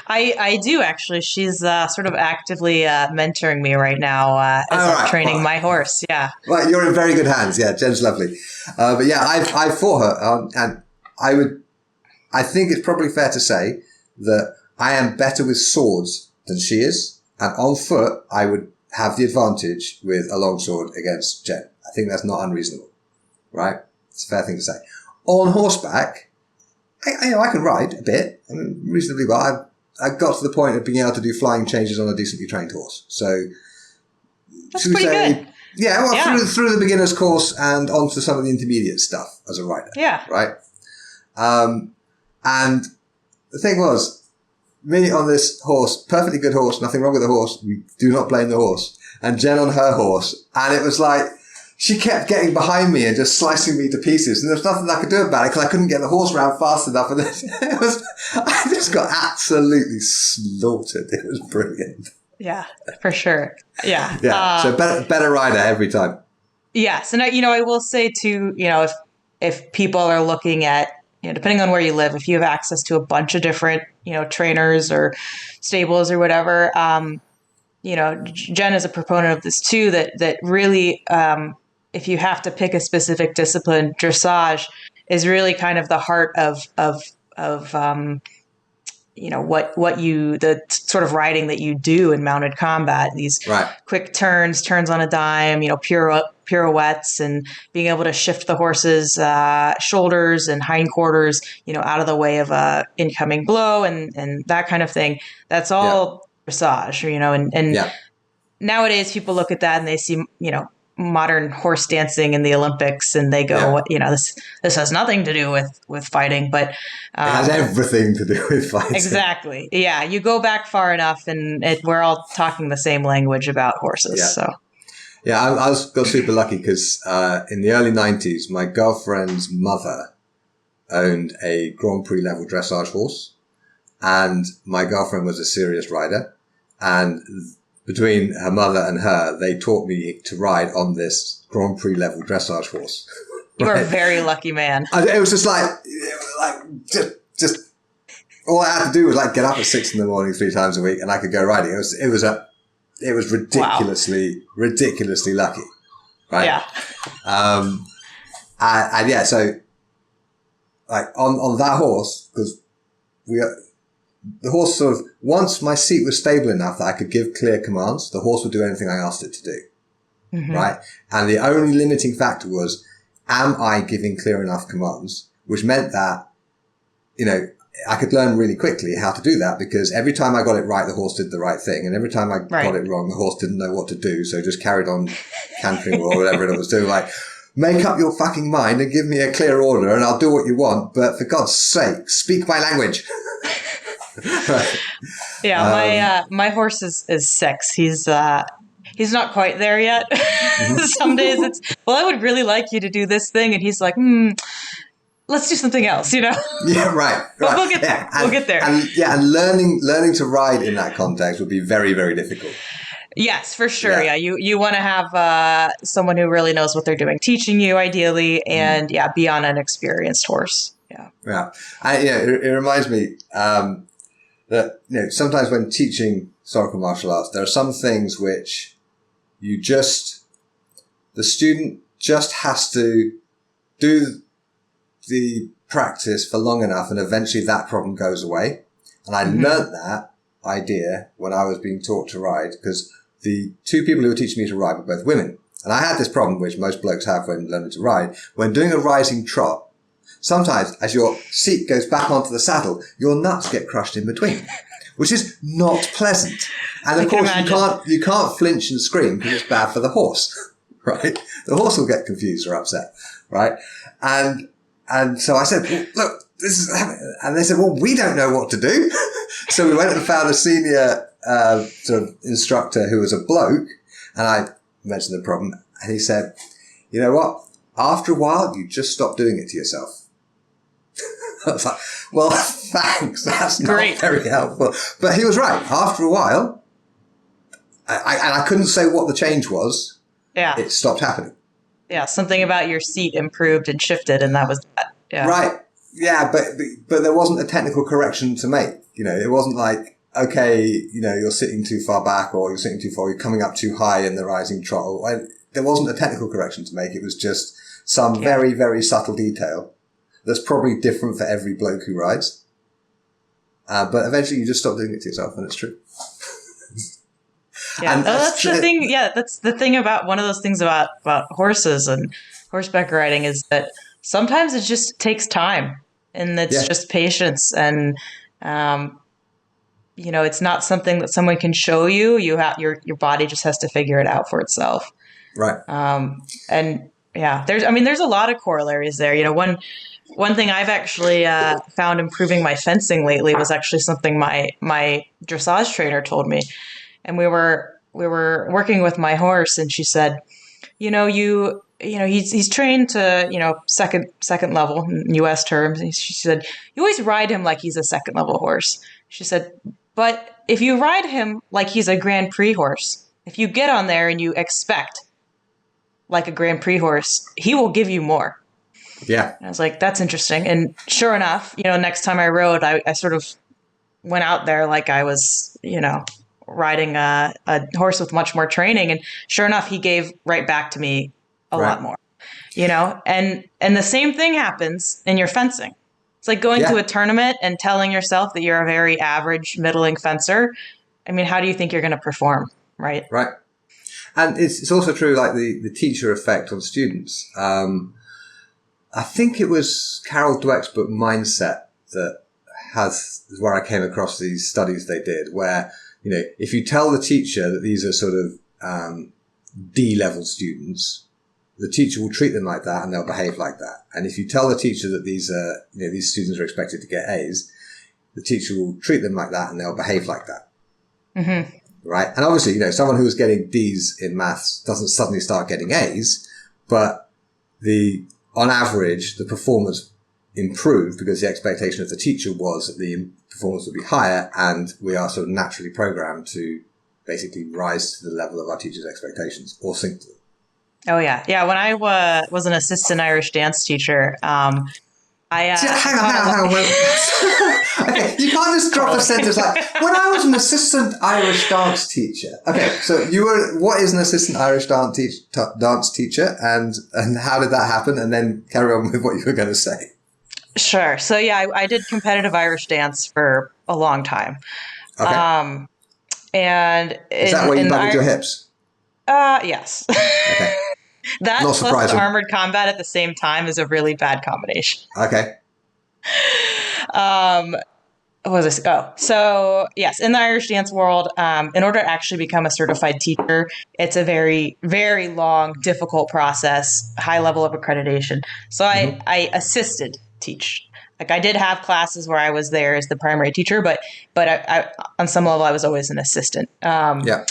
I do, actually. She's sort of actively mentoring me right now as I'm training my horse. Yeah. Right, you're in very good hands. Yeah, Jen's lovely. But yeah, I fought her, and I think it's probably fair to say that I am better with swords than she is, and on foot I would have the advantage with a longsword against Jen. I think that's not unreasonable, right? It's a fair thing to say. On horseback, I can ride a bit, I mean, reasonably well. I've got to the point of being able to do flying changes on a decently trained horse. So, that's pretty good. Yeah, well, through the beginner's course and onto some of the intermediate stuff as a rider. Yeah. Right? And the thing was, me on this horse, perfectly good horse, nothing wrong with the horse. We do not blame the horse. And Jen on her horse. And it was like, she kept getting behind me and just slicing me to pieces. And there was nothing I could do about it because I couldn't get the horse round fast enough. And I just got absolutely slaughtered. It was brilliant. Yeah, for sure. Yeah. Yeah. So better rider every time. Yes. And I will say too, if people are looking at, depending on where you live, if you have access to a bunch of different, trainers or stables or whatever, Jen is a proponent of this too, that really, if you have to pick a specific discipline, dressage is really kind of the heart of the sort of riding that you do in mounted combat, these quick turns on a dime, pirouettes, and being able to shift the horse's shoulders and hindquarters, out of the way of a incoming blow and that kind of thing. That's all dressage, and nowadays people look at that and they see, modern horse dancing in the Olympics, and they go, this has nothing to do with fighting, but it has everything to do with fighting. Exactly. Yeah, you go back far enough, and we're all talking the same language about horses. Yeah. So, yeah, I got super lucky because in the early 90s, my girlfriend's mother owned a Grand Prix level dressage horse, and my girlfriend was a serious rider, and between her mother and her, they taught me to ride on this Grand Prix level dressage horse. You are a very lucky man. It was just just all I had to do was get up at 6 a.m. 3 times a week, and I could go riding. It was ridiculously lucky, right? Yeah. And yeah, so on that horse, because the horse sort of, once my seat was stable enough that I could give clear commands, the horse would do anything I asked it to do. right? And the only limiting factor was, am I giving clear enough commands? Which meant that, I could learn really quickly how to do that, because every time I got it right, the horse did the right thing. And every time I got it wrong, the horse didn't know what to do. So just carried on cantering or whatever it was doing. Like, make up your fucking mind and give me a clear order and I'll do what you want. But for God's sake, speak my language. Right. Yeah. My horse is 6. He's not quite there yet. Some days I would really like you to do this thing. And he's like, let's do something else, Yeah, right. But we'll get there. We'll get there. And learning to ride in that context would be very, very difficult. Yes, for sure. Yeah. You want to have someone who really knows what they're doing, teaching you ideally, and be on an experienced horse. Yeah. Yeah. It reminds me that, sometimes when teaching historical martial arts, there are some things which the student just has to do the practice for long enough, and eventually that problem goes away. And I learnt that idea when I was being taught to ride, because the 2 people who were teaching me to ride were both women. And I had this problem, which most blokes have when learning to ride. When doing a rising trot, sometimes as your seat goes back onto the saddle, your nuts get crushed in between, which is not pleasant. And of course, you can't flinch and scream because it's bad for the horse, right? The horse will get confused or upset, right? And so I said, well, look, this is happening. And they said, well, we don't know what to do. So we went and found a senior sort of instructor who was a bloke. And I mentioned the problem. And he said, you know what? After a while, you just stop doing it to yourself. I was like, well, thanks. That's not very helpful. But he was right. After a while, I couldn't say what the change was. Yeah. It stopped happening. Yeah, something about your seat improved and shifted, and that was that. Yeah. Right. Yeah, but there wasn't a technical correction to make. It wasn't like, okay, you're sitting too far back, or you're sitting too far, you're coming up too high in the rising trot. There wasn't a technical correction to make. It was just some very, very subtle detail that's probably different for every bloke who rides. But eventually you just stop doing it to yourself, and it's true. Yeah, that's the thing. Yeah, that's the thing about one of those things about horses and horseback riding is that sometimes it just takes time, and it's just patience, and it's not something that someone can show you. Your body just has to figure it out for itself. Right. And there's a lot of corollaries there. One thing I've actually found improving my fencing lately was actually something my dressage trainer told me. And we were working with my horse, and she said, he's trained to, second level in US terms. And she said, you always ride him like he's a second level horse. She said, but if you ride him like he's a Grand Prix horse, if you get on there and you expect like a Grand Prix horse, he will give you more. Yeah. And I was like, that's interesting. And sure enough, next time I rode, I sort of went out there like I was, riding a horse with much more training. And sure enough, he gave right back to me a lot more, and the same thing happens in your fencing. It's like going to a tournament and telling yourself that you're a very average, middling fencer. I mean, how do you think you're going to perform? Right. Right. And it's also true, like the teacher effect on students. I think it was Carol Dweck's book Mindset that is where I came across these studies they did, where if you tell the teacher that these are sort of D-level students, the teacher will treat them like that and they'll behave like that. And if you tell the teacher that these students are expected to get A's, the teacher will treat them like that and they'll behave like that. Mm-hmm. Right? And obviously, someone who's getting D's in maths doesn't suddenly start getting A's, but on average, the performance improved because the expectation of the teacher was that the performance would be higher, and we are sort of naturally programmed to basically rise to the level of our teacher's expectations or sink to them. Oh, yeah. Yeah, when I was an assistant Irish dance teacher, hang on. Okay, you can't just drop a sentence like, when I was an assistant Irish dance teacher. Okay, so what is an assistant Irish dance teacher, and how did that happen? And then carry on with what you were going to say. Sure. So, yeah, I did competitive Irish dance for a long time. Okay. And is that where you bundled your hips? Yes. Okay. That Not plus the surprising. armored combat at the same time is a really bad combination. Okay. What was this? Oh, so yes, in the Irish dance world, in order to actually become a certified teacher, it's a very, very long, difficult process, high level of accreditation. So I assisted teach. Like I did have classes where I was there as the primary teacher, but I on some level I was always an assistant. Yeah.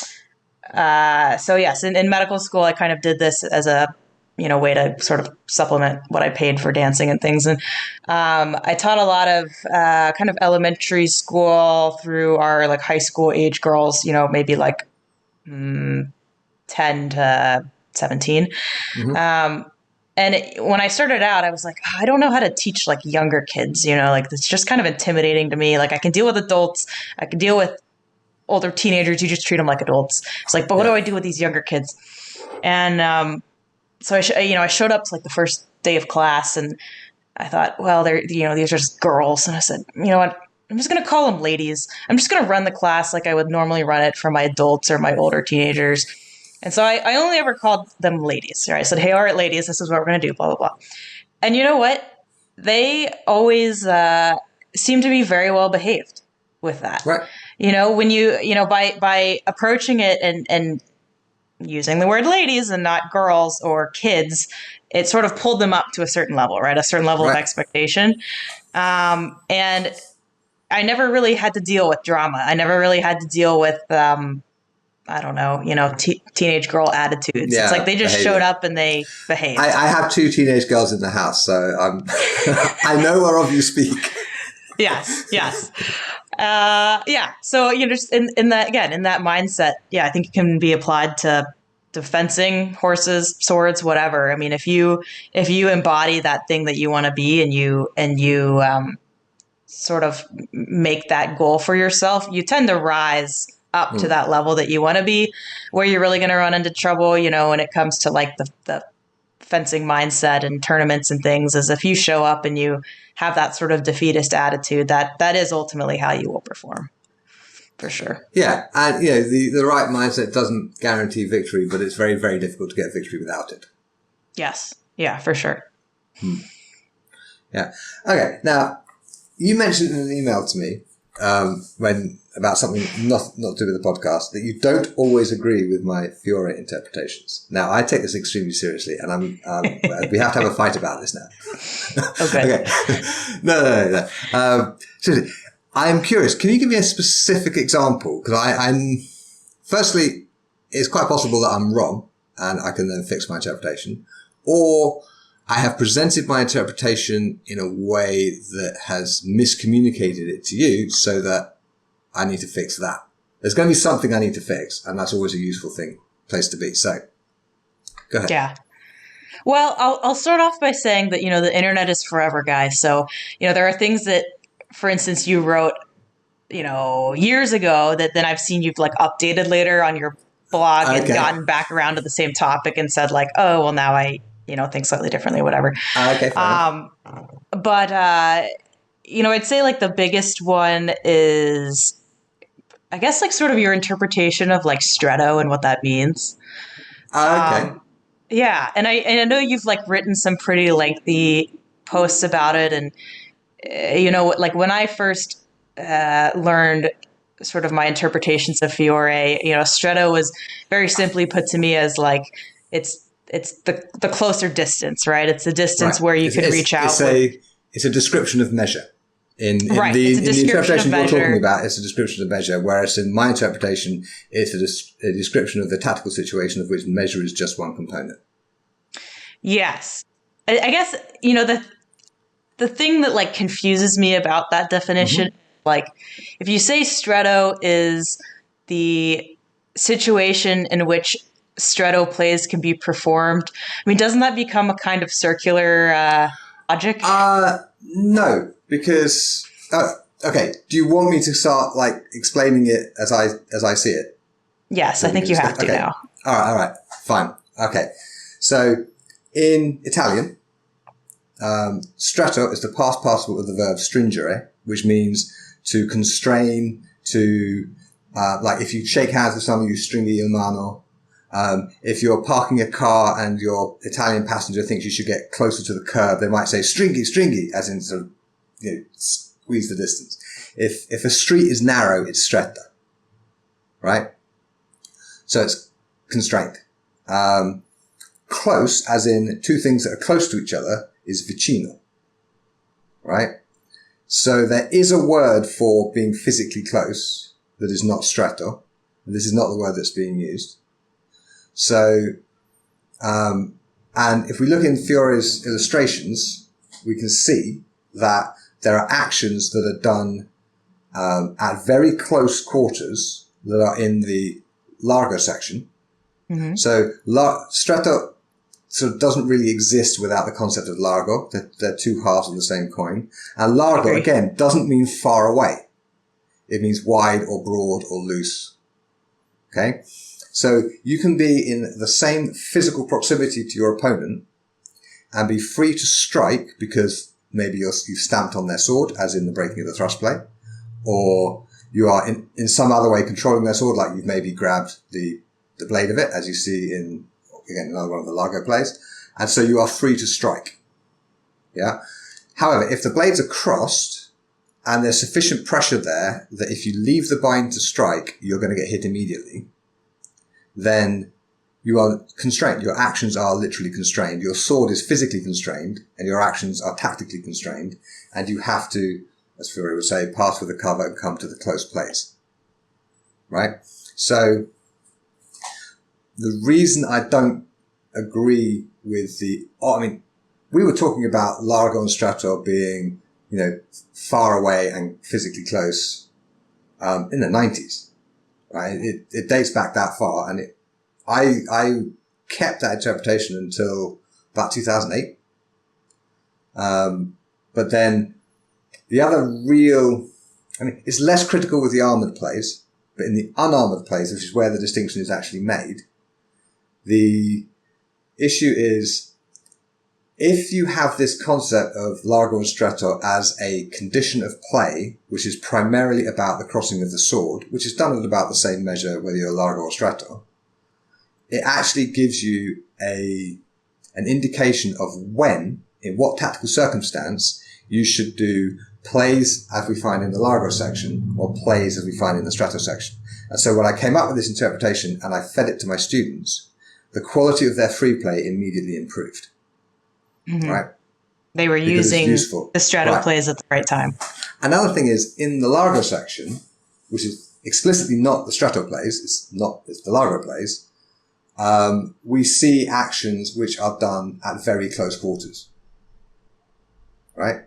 So yes, in medical school, I kind of did this as a way to sort of supplement what I paid for dancing and things. And I taught a lot of kind of elementary school through our like high school age girls, maybe like 10 to 17. And when I started out, I was like, I don't know how to teach like younger kids, like it's just kind of intimidating to me. Like I can deal with adults, I can deal with older teenagers, you just treat them like adults. It's like, but what do I do with these younger kids? And so I showed up to like the first day of class, and I thought, well, these are just girls, and I said, you know what? I'm just going to call them ladies. I'm just going to run the class like I would normally run it for my adults or my older teenagers. And so I only ever called them ladies. Right? I said, hey, all right, ladies, this is what we're going to do, blah, blah, blah. And you know what? They always seem to be very well behaved with that. Right. When by approaching it and using the word ladies and not girls or kids, it sort of pulled them up to a certain level, right? A certain level of expectation. And I never really had to deal with drama. I never really had to deal with, teenage girl attitudes. Yeah, it's like they just behavior. showed up and they behaved. I have 2 teenage girls in the house, so I know whereof you speak. Yes. So just in that mindset, I think it can be applied to fencing, horses, swords, whatever. I mean, if you embody that thing that you want to be, and you sort of make that goal for yourself, you tend to rise up to that level that you want to be. Where you're really going to run into trouble, when it comes to like the fencing mindset and tournaments and things, is if you show up and you have that sort of defeatist attitude, that is ultimately how you will perform, for sure. Yeah, and the right mindset doesn't guarantee victory, but it's very, very difficult to get victory without it. Yes, yeah, for sure. Yeah. Okay. Now, you mentioned in an email to me about something not to do with the podcast, that you don't always agree with my Fiore interpretations. Now, I take this extremely seriously, and we have to have a fight about this now. Okay. No. Seriously, I'm curious. Can you give me a specific example? Because firstly, it's quite possible that I'm wrong, and I can then fix my interpretation, or I have presented my interpretation in a way that has miscommunicated it to you, so that I need to fix that. There's going to be something I need to fix, and that's always a useful place to be. So, go ahead. Yeah. Well, I'll start off by saying that, the internet is forever, guys. So, there are things that, for instance, you wrote, years ago that then I've seen you've like updated later on your blog and gotten back around to the same topic and said like, oh, well, now I, think slightly differently, whatever. Okay. But, I'd say like the biggest one is, I guess, like sort of your interpretation of like Stretto and what that means. Okay. Yeah. And I know you've like written some pretty lengthy posts about it. And, like when I first learned sort of my interpretations of Fiore, Stretto was very simply put to me as like, it's the closer distance, right? It's the distance where you can reach out. It's a description of measure. In the interpretation you're talking about, it's a description of measure, whereas in my interpretation, it's a description of the tactical situation of which measure is just one component. Yes. I guess, the thing that like confuses me about that definition, like if you say Stretto is the situation in which Stretto plays can be performed, I mean, doesn't that become a kind of circular logic? No, because okay. Do you want me to start like explaining it as I see it? Yes, so I think you have to now. All right, fine. Okay, so in Italian, stretto is the past participle of the verb stringere, which means to constrain, to like if you shake hands with someone, you stringi il mano. If you're parking a car and your Italian passenger thinks you should get closer to the curb, they might say stringy, as in sort of, squeeze the distance. If a street is narrow, it's stretto, right? So it's constraint. Close, as in two things that are close to each other, is vicino, right? So there is a word for being physically close that is not stretto. This is not the word that's being used. So, and if we look in Fiore's illustrations, we can see that there are actions that are done at very close quarters that are in the largo section. Mm-hmm. So stretto sort of doesn't really exist without the concept of largo. They're two halves of the same coin. And largo, again, doesn't mean far away. It means wide or broad or loose. Okay? So you can be in the same physical proximity to your opponent and be free to strike because maybe you've stamped on their sword, as in the breaking of the thrust plate, or you are in some other way controlling their sword, like you've maybe grabbed the blade of it, as you see in, again, another one of the largo plays. And so you are free to strike. Yeah. However, if the blades are crossed and there's sufficient pressure there that if you leave the bind to strike, you're going to get hit immediately, then you are constrained. Your actions are literally constrained. Your sword is physically constrained and your actions are tactically constrained. And you have to, as Fiore would say, pass with the cover and come to the close place. Right? So the reason I don't agree with we were talking about largo and stretto being, far away and physically close, in the 90s, right? It dates back that far, and I kept that interpretation until about 2008. But then the other it's less critical with the armoured plays, but in the unarmoured plays, which is where the distinction is actually made, the issue is if you have this concept of largo and stretto as a condition of play, which is primarily about the crossing of the sword, which is done at about the same measure whether you're largo or stretto, it actually gives you an indication of when, in what tactical circumstance, you should do plays as we find in the largo section or plays as we find in the stretto section. And so when I came up with this interpretation and I fed it to my students, the quality of their free play immediately improved. Mm-hmm. Right? They were using the stretto plays at the right time. Another thing is in the largo section, which is explicitly not the stretto plays, it's the largo plays, we see actions which are done at very close quarters. Right?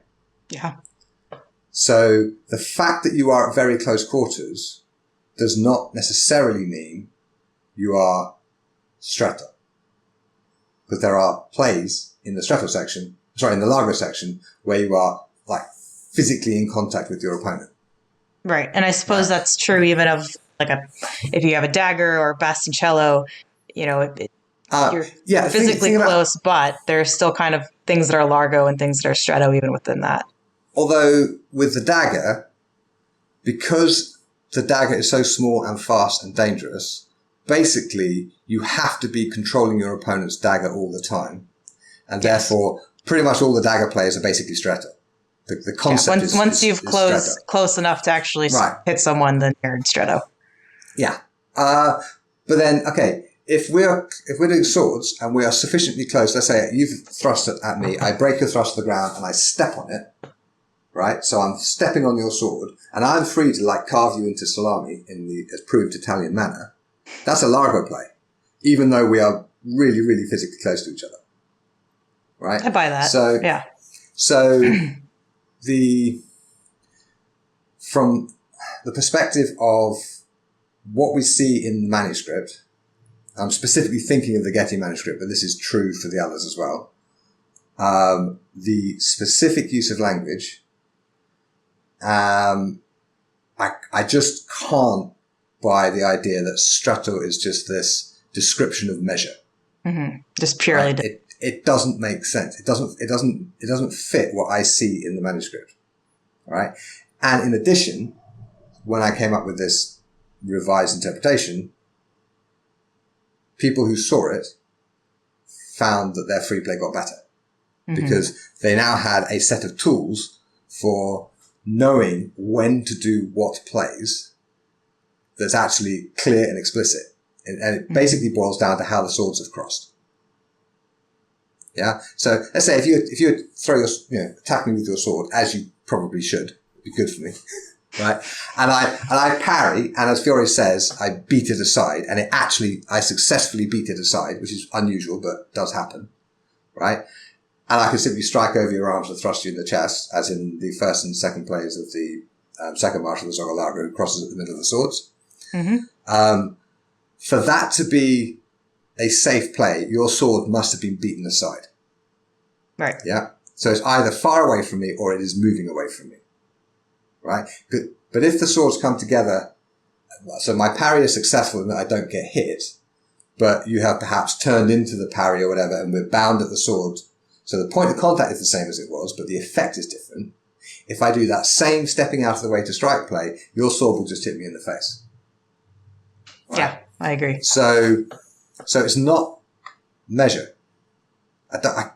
Yeah. So the fact that you are at very close quarters does not necessarily mean you are stretto. Because there are plays in the in the largo section, where you are physically in contact with your opponent. Right. And I suppose that's true even of if you have a dagger or bastoncello, you're physically close, but there's still kind of things that are largo and things that are stretto even within that. Although with the dagger, because the dagger is so small and fast and dangerous, basically you have to be controlling your opponent's dagger all the time. And therefore, pretty much all the dagger players are basically stretto. The concept is once you've close enough to actually hit someone, then you're in stretto. Yeah. But then, okay, if we're doing swords and we are sufficiently close, let's say you've thrust it at me, I break your thrust to the ground and I step on it, right? So I'm stepping on your sword and I'm free to carve you into salami in the approved Italian manner. That's a largo play, even though we are really, really physically close to each other. Right? I buy that. So, yeah. So from the perspective of what we see in the manuscript, I'm specifically thinking of the Getty manuscript, but this is true for the others as well. The specific use of language, I just can't buy the idea that stretto is just this description of measure. Mm-hmm. Just purely. Right? It doesn't make sense. It doesn't fit what I see in the manuscript. Right? And in addition, when I came up with this revised interpretation, people who saw it found that their free play got better because they now had a set of tools for knowing when to do what plays that's actually clear and explicit. And it basically boils down to how the swords have crossed. Yeah. So let's say if you throw attack me with your sword, as you probably should, it'd be good for me. Right. And I parry, and as Fiore says, I beat it aside, and I successfully beat it aside, which is unusual, but does happen. Right. And I can simply strike over your arms and thrust you in the chest, as in the first and second plays of the second martial, the Zogolago, who crosses at the middle of the swords. For that to be a safe play, your sword must have been beaten aside. Right. Yeah. So it's either far away from me or it is moving away from me. Right. But if the swords come together, so my parry is successful in that I don't get hit, but you have perhaps turned into the parry or whatever, and we're bound at the sword. So the point of contact is the same as it was, but the effect is different. If I do that same stepping out of the way to strike play, your sword will just hit me in the face. Right? Yeah, I agree. So it's not measure. I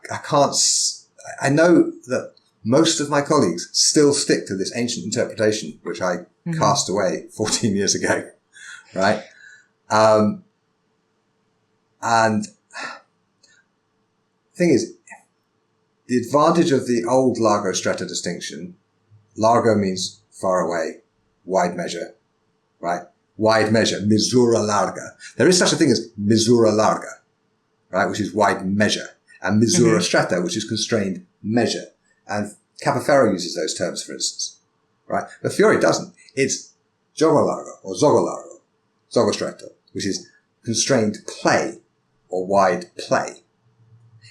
know that most of my colleagues still stick to this ancient interpretation, which I cast away 14 years ago. Right. And the thing is, the advantage of the old largo stretta distinction, largo means far away, wide measure, right? Wide measure, misura larga. There is such a thing as misura larga, right? Which is wide measure, and misura stretta, which is constrained measure. And Capoferro uses those terms, for instance, right? But Fiore doesn't. It's gioco largo or zogo largo, zogo stretto, which is constrained play or wide play.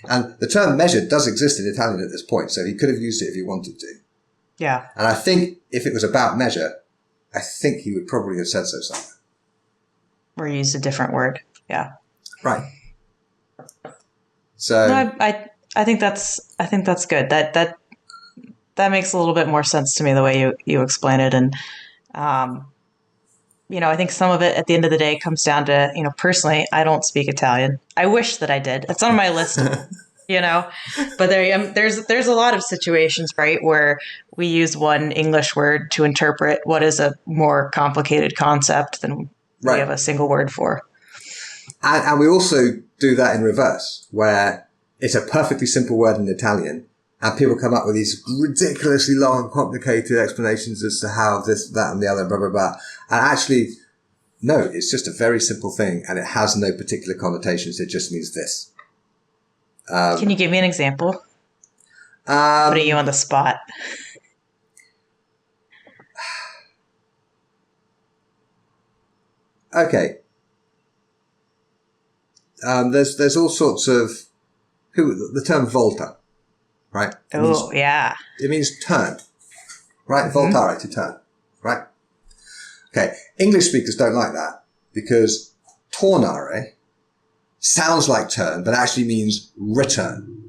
And the term measure does exist in Italian at this point, so he could have used it if he wanted to. Yeah. And I think if it was about measure, I think he would probably have said so somewhere. Or used a different word. Yeah. Right. So no, I think that's good. That makes a little bit more sense to me the way you explain it. And I think some of it at the end of the day comes down to, personally, I don't speak Italian. I wish that I did. It's on my list, but there's a lot of situations, right, where we use one English word to interpret what is a more complicated concept than we have a single word for. And we also do that in reverse, where it's a perfectly simple word in Italian, and people come up with these ridiculously long and complicated explanations as to how this, that, and the other, blah, blah, blah. And actually, no, it's just a very simple thing, and it has no particular connotations. It just means this. Can you give me an example? Putting you on the spot. Okay. There's all sorts of the term volta, right? Yeah. It means turn, right? Voltare, to turn, right? Okay. English speakers don't like that because tornare sounds like turn, but actually means return.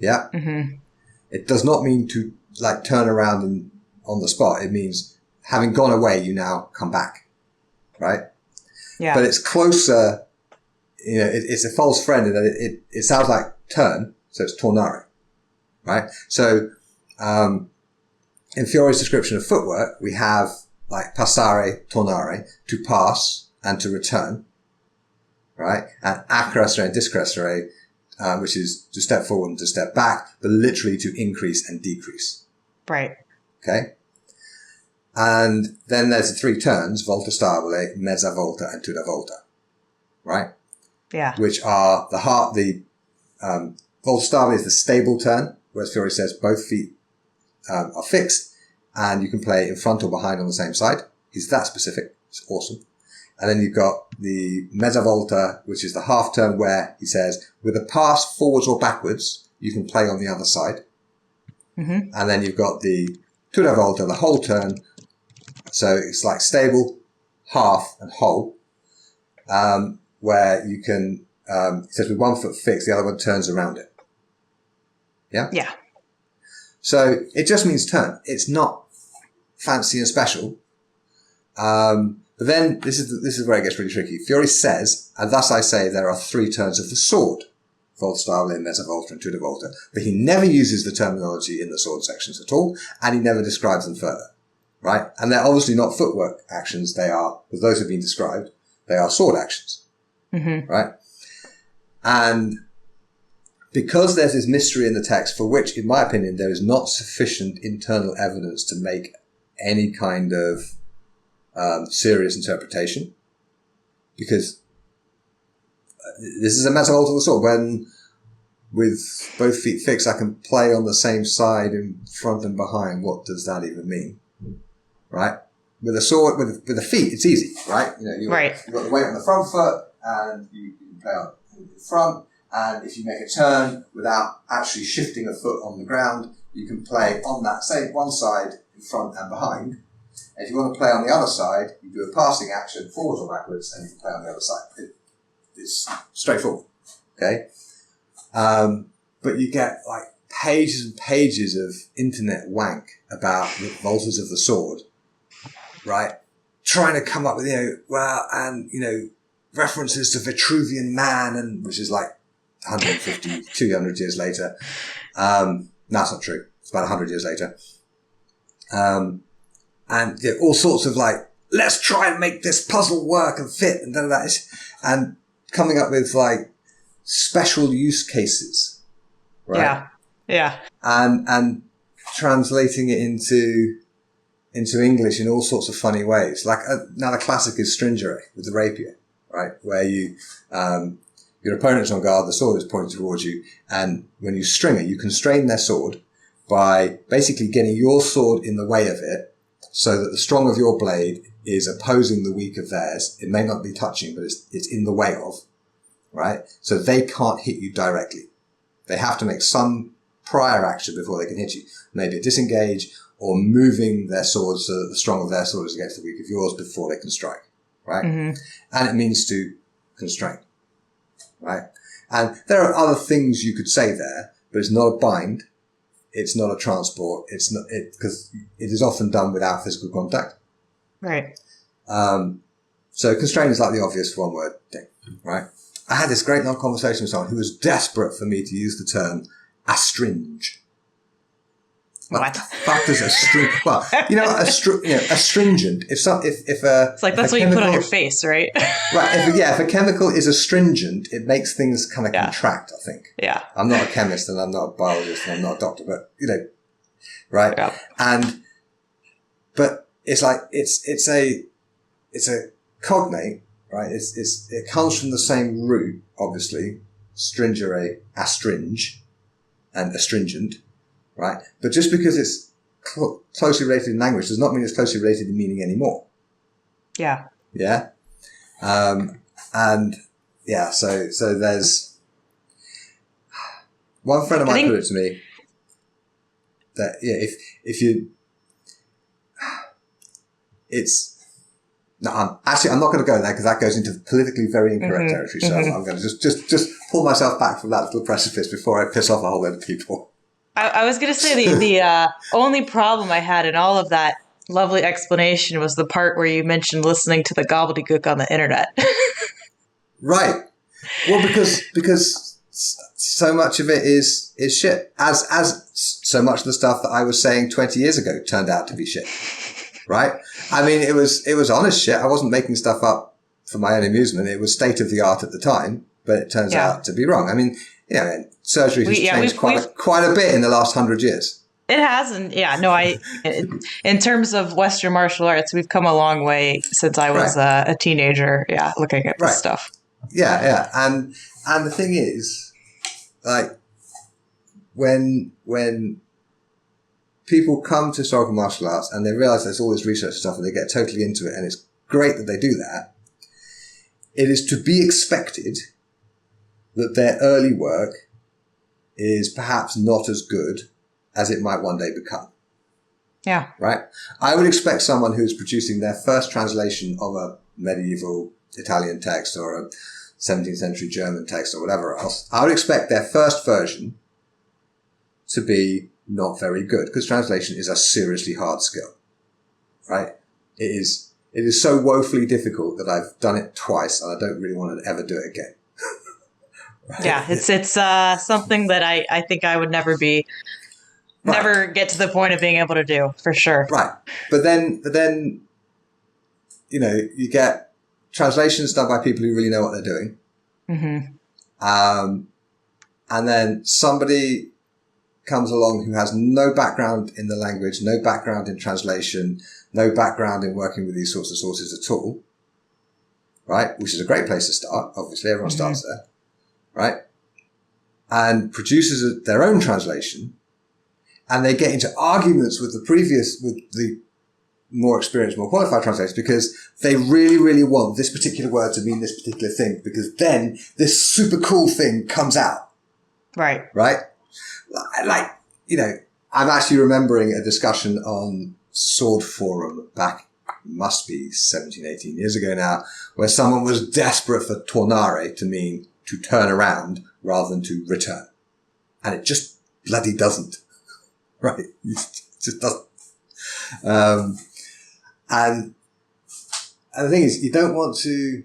Yeah. It does not mean to turn around and on the spot. It means having gone away, you now come back, right? Yeah. But it's closer. It's a false friend in that it sounds like turn, so it's tornare, right? So, in Fiore's description of footwork, we have passare, tornare, to pass and to return, right? And accrescere and discrescere, which is to step forward and to step back, but literally to increase and decrease. Right. Okay? And then there's the three turns, volta stabile, mezza volta, and tutta volta, right? Yeah. Which are volta stabile is the stable turn, whereas Fiore says both feet are fixed and you can play in front or behind on the same side. He's that specific. It's awesome. And then you've got the mezza volta, which is the half turn where he says with a pass forwards or backwards, you can play on the other side. And then you've got the tutta volta, the whole turn. So it's like stable, half and whole. Where you can, it says with one foot fixed, the other one turns around it. Yeah? Yeah. So it just means turn. It's not fancy and special. But then this is where it gets really tricky. Fiore says, and thus I say there are 3 turns of the sword. Volta, limb, mezza volta, and tutta volta. But he never uses the terminology in the sword sections at all, and he never describes them further. Right? And they're obviously not footwork actions. They are, because those have been described, they are sword actions. Mm-hmm. Right? And because there's this mystery in the text for which, in my opinion, there is not sufficient internal evidence to make any kind of serious interpretation, because this is a mezza volta of the sword. When with both feet fixed, I can play on the same side in front and behind. What does that even mean? Right? With a sword, with the feet, it's easy, right? You've got the weight on the front foot, and you can play on the front. And if you make a turn without actually shifting a foot on the ground, you can play on that same one side in front and behind. And if you want to play on the other side, you do a passing action forwards or backwards, and you can play on the other side. It's straightforward, okay? But you get like pages and pages of internet wank about the voltas of the sword, right? Trying to come up with, references to Vitruvian Man, and which is like 150, 200 years later. No, that's not true. It's about 100 years later. And all sorts of like, let's try and make this puzzle work and fit and da. And coming up with like special use cases, right? Yeah. And translating it into English in all sorts of funny ways. Like now the classic is stringere with the rapier, right? Where you, your opponent's on guard, the sword is pointed towards you, and when you string it, you constrain their sword by basically getting your sword in the way of it, so that the strong of your blade is opposing the weak of theirs. It may not be touching, but it's in the way of, right? So they can't hit you directly. They have to make some prior action before they can hit you. Maybe a disengage or moving their swords so that the strong of their sword is against the weak of yours before they can strike, right? Mm-hmm. And it means to constrain, right? And there are other things you could say there, but it's not a bind. It's not a transport. It's not because it is often done without physical contact. Right. So constrain is like the obvious one word thing, right? I had this great long conversation with someone who was desperate for me to use the term astringe. What the fuck is a string? Well, astringent. It's like that's what you put on your face, right? Right. If a chemical is astringent, it makes things kind of contract, I think. Yeah. I'm not a chemist and I'm not a biologist and I'm not a doctor, but right. Yeah. But it's like, it's a cognate, right? It comes from the same root, obviously, stringere, astringe, and astringent. Right? But just because it's closely related in language does not mean it's closely related in meaning anymore. Yeah. Yeah? So there's one friend of mine put it to me that, if you, I'm not going to go there because that goes into politically very incorrect territory. So I'm going to just pull myself back from that little precipice before I piss off a whole load of people. I was going to say the only problem I had in all of that lovely explanation was the part where you mentioned listening to the gobbledygook on the internet. Right. Well, because so much of it is shit. As so much of the stuff that I was saying 20 years ago turned out to be shit. Right? I mean, it was honest shit. I wasn't making stuff up for my own amusement. It was state of the art at the time, but it turns out to be wrong. I mean, surgery has changed quite a bit in the last 100 years. It has, and in terms of Western martial arts, we've come a long way since I was a teenager. Yeah, looking at this stuff. Yeah, and the thing is, like, when people come to historical martial arts and they realize there's all this research stuff and they get totally into it, and it's great that they do that, it is to be expected that their early work is perhaps not as good as it might one day become. Yeah. Right? I would expect someone who's producing their first translation of a medieval Italian text or a 17th century German text or whatever else, I would expect their first version to be not very good, because translation is a seriously hard skill. Right? It It is so woefully difficult that I've done it twice, and I don't really want to ever do it again. Right? Yeah, it's something that I think I would never get to the point of being able to do, for sure. Right. But then, you get translations done by people who really know what they're doing. Mm-hmm. And then somebody comes along who has no background in the language, no background in translation, no background in working with these sorts of sources at all. Right? Which is a great place to start. Obviously, everyone starts there. Right? And produces their own translation. And they get into arguments with the more experienced, more qualified translators because they really, really want this particular word to mean this particular thing because then this super cool thing comes out. Right. Right? Like, I'm actually remembering a discussion on Sword Forum back, must be 17, 18 years ago now, where someone was desperate for tornare to mean to turn around rather than to return. And it just bloody doesn't. Right? It just doesn't. And the thing is, you don't want to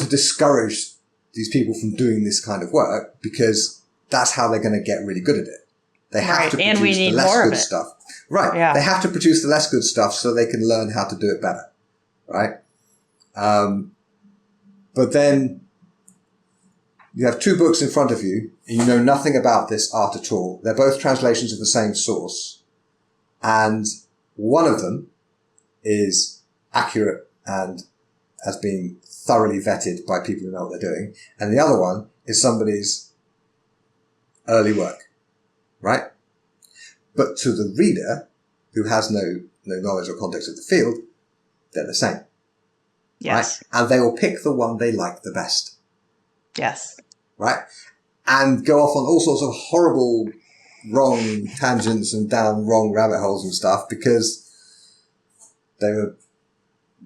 discourage these people from doing this kind of work because that's how they're going to get really good at it. They have to produce the less good stuff. Right. Yeah. They have to produce the less good stuff so they can learn how to do it better. Right. But then you have two books in front of you and you know nothing about this art at all. They're both translations of the same source. And one of them is accurate and has been thoroughly vetted by people who know what they're doing. And the other one is somebody's early work. Right? But to the reader who has no knowledge or context of the field, they're the same. Yes. Right? And they will pick the one they like the best. Yes. Right? And go off on all sorts of horrible, wrong tangents and down wrong rabbit holes and stuff because they were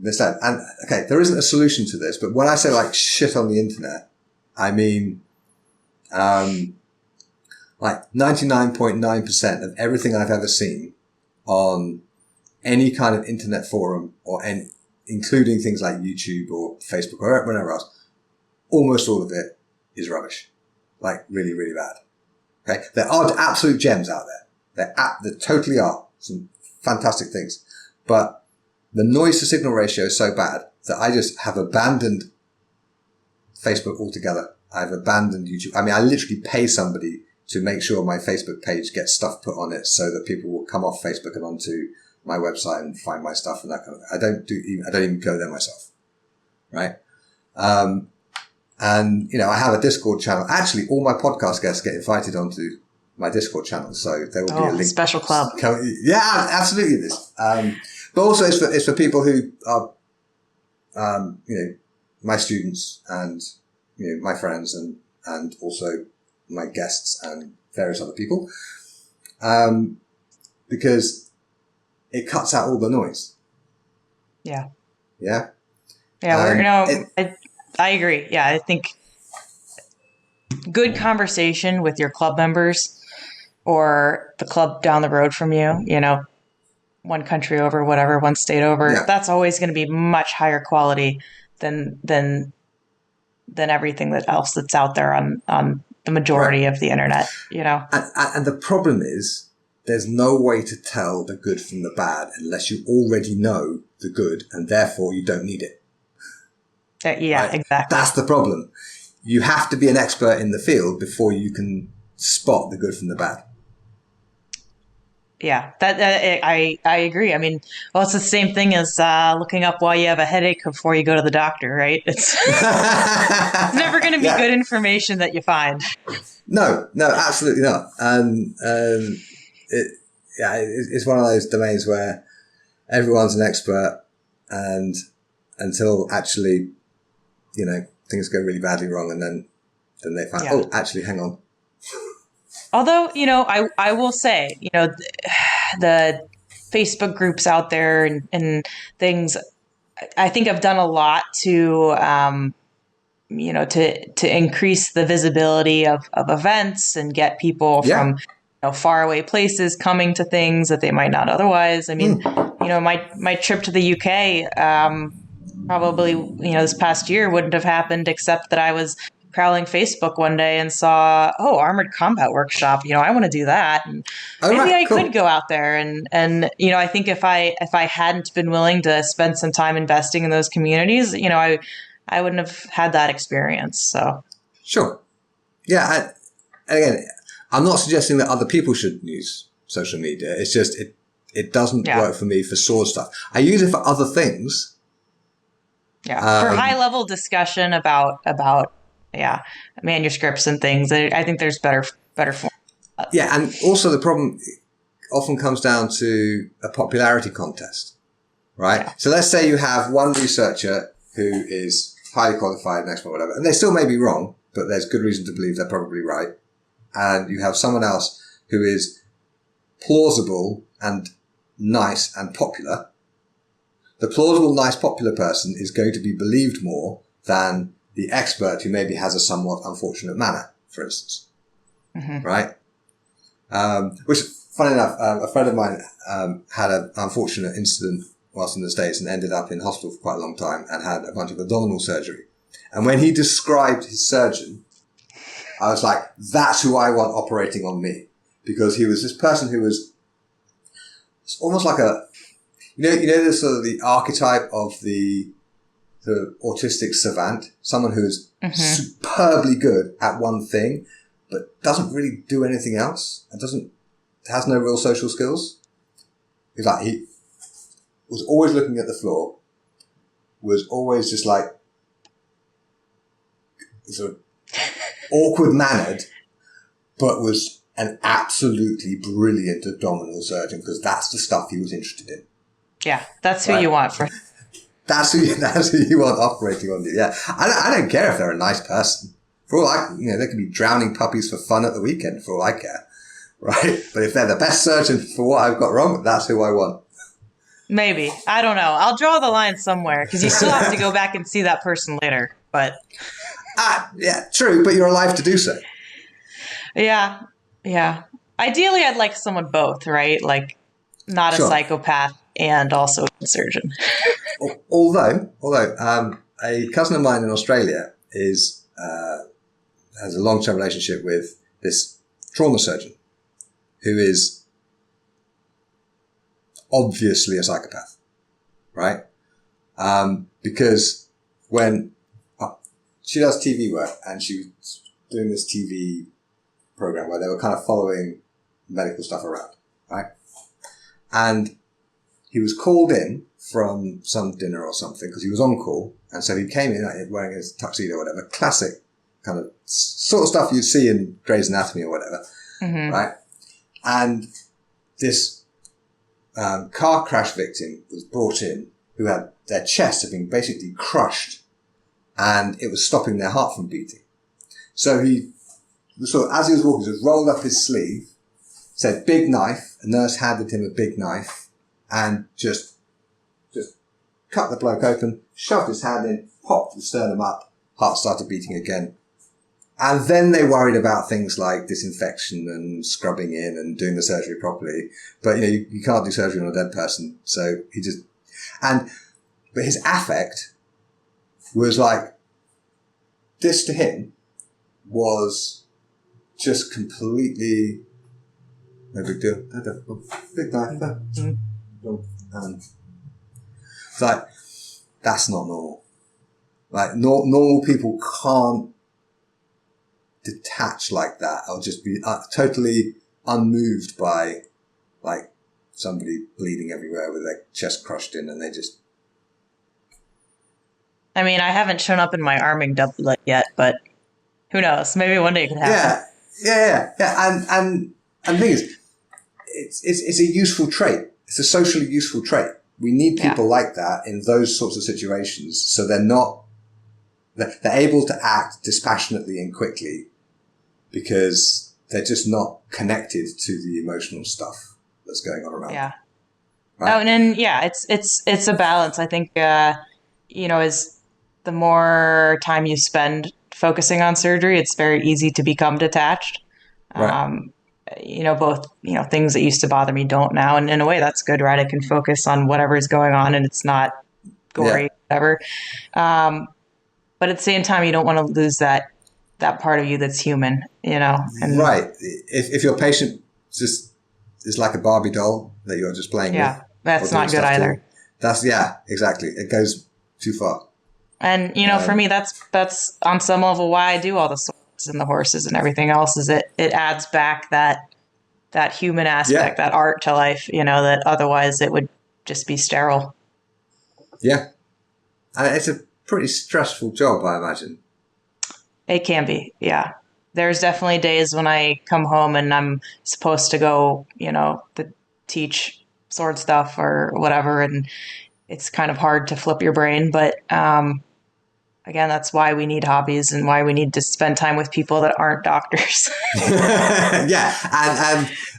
misled. And, okay, there isn't a solution to this, but when I say like shit on the internet, I mean, like 99.9% of everything I've ever seen on any kind of internet forum including things like YouTube or Facebook or whatever else, almost all of it is rubbish. Like really, really bad. Okay. There are absolute gems out there. There totally are some fantastic things, but the noise to signal ratio is so bad that I just have abandoned Facebook altogether. I've abandoned YouTube. I mean, I literally pay somebody to make sure my Facebook page gets stuff put on it so that people will come off Facebook and onto my website and find my stuff and that kind of thing. I don't even go there myself. Right? And, I have a Discord channel. Actually, all my podcast guests get invited onto my Discord channel. So there will be a link. Special club. Yeah, absolutely it is. But also it's for people who are, my students and, my friends and also my guests and various other people. Because it cuts out all the noise. Yeah. Yeah. Yeah. I agree. Yeah. I think good conversation with your club members or the club down the road from you, one country over, whatever, one state over, that's always going to be much higher quality than everything else that's out there on the majority of the internet, And the problem is there's no way to tell the good from the bad unless you already know the good and therefore you don't need it. Yeah, right? Exactly. That's the problem. You have to be an expert in the field before you can spot the good from the bad. Yeah, I agree. I mean, well, it's the same thing as looking up why you have a headache before you go to the doctor, right? It's never going to be good information that you find. No, absolutely not. And it's one of those domains where everyone's an expert, and until actually, things go really badly wrong, and then they find, oh, actually, hang on. Although, I will say, the Facebook groups out there and things, I think I've done a lot to, to increase the visibility of events and get people from faraway places coming to things that they might not otherwise. I mean, my trip to the UK, probably, this past year wouldn't have happened except that I was prowling Facebook one day and saw, armored combat workshop. I want to do that. And maybe I could go out there and I think if I hadn't been willing to spend some time investing in those communities, I wouldn't have had that experience. So sure. Yeah. Again, I'm not suggesting that other people should use social media. It's just, it doesn't work for me for sword stuff. I use it for other things. Yeah. For high level discussion about manuscripts and things. I think there's better form. Yeah, and also the problem often comes down to a popularity contest, right? Yeah. So let's say you have one researcher who is highly qualified and expert, whatever, and they still may be wrong, but there's good reason to believe they're probably right. And you have someone else who is plausible and nice and popular. The plausible, nice, popular person is going to be believed more than the expert who maybe has a somewhat unfortunate manner, for instance. Mm-hmm. Right? Which, funny enough, a friend of mine had an unfortunate incident whilst in the States and ended up in hospital for quite a long time and had a bunch of abdominal surgery. And when he described his surgeon, I was like, that's who I want operating on me. Because he was this person who was almost like the sort of the archetype of the autistic savant, someone who's superbly good at one thing, but doesn't really do anything else and has no real social skills. He's like, he was always looking at the floor, was always just like sort of awkward mannered, but was an absolutely brilliant abdominal surgeon because that's the stuff he was interested in. Yeah, that's who you want for. That's who you want operating on you. Yeah, I don't care if they're a nice person. For all they could be drowning puppies for fun at the weekend. For all I care, right? But if they're the best surgeon for what I've got wrong, that's who I want. Maybe, I don't know. I'll draw the line somewhere because you still have to go back and see that person later. But yeah, true. But you're alive to do so. Yeah. Ideally, I'd like someone both, right? Like not a psychopath and also a surgeon. Although a cousin of mine in Australia has a long-term relationship with this trauma surgeon who is obviously a psychopath, right? Because when she does TV work and she was doing this TV program where they were kind of following medical stuff around, right? And he was called in from some dinner or something because he was on call. And so he came in wearing his tuxedo or whatever, classic kind of sort of stuff you'd see in Grey's Anatomy or whatever, right? And this car crash victim was brought in who had their chest had been basically crushed and it was stopping their heart from beating. So as he was walking, he just rolled up his sleeve, said big knife, a nurse handed him a big knife and just cut the bloke open, shoved his hand in, popped the sternum up, heart started beating again. And then they worried about things like disinfection and scrubbing in and doing the surgery properly. But, you can't do surgery on a dead person. So but his affect was like, this to him was just completely no big deal. Big knife. It's like, that's not normal. Like, normal people can't detach like that or just be totally unmoved by, like, somebody bleeding everywhere with their chest crushed in and they just... I mean, I haven't shown up in my arming doublet yet, but who knows? Maybe one day it could happen. Yeah. And the thing is, it's a useful trait. It's a socially useful trait. We need people like that in those sorts of situations so they're able to act dispassionately and quickly because they're just not connected to the emotional stuff that's going on around them. Right? Oh, and then, it's a balance. I think, as the more time you spend focusing on surgery, it's very easy to become detached. Right. both, things that used to bother me don't now. And in a way that's good, right? I can focus on whatever's going on and it's not gory, whatever. But at the same time, you don't want to lose that part of you that's human, And right. If your patient just is like a Barbie doll that you're just playing with. That's not good either. Exactly. It goes too far. And, for me, that's on some level why I do all the swords and the horses and everything else is it adds back that human aspect, that art to life, that otherwise it would just be sterile. Yeah. And it's a pretty stressful job, I imagine. It can be. Yeah. There's definitely days when I come home and I'm supposed to go, to teach sword stuff or whatever. And it's kind of hard to flip your brain. But again, that's why we need hobbies and why we need to spend time with people that aren't doctors. Yeah.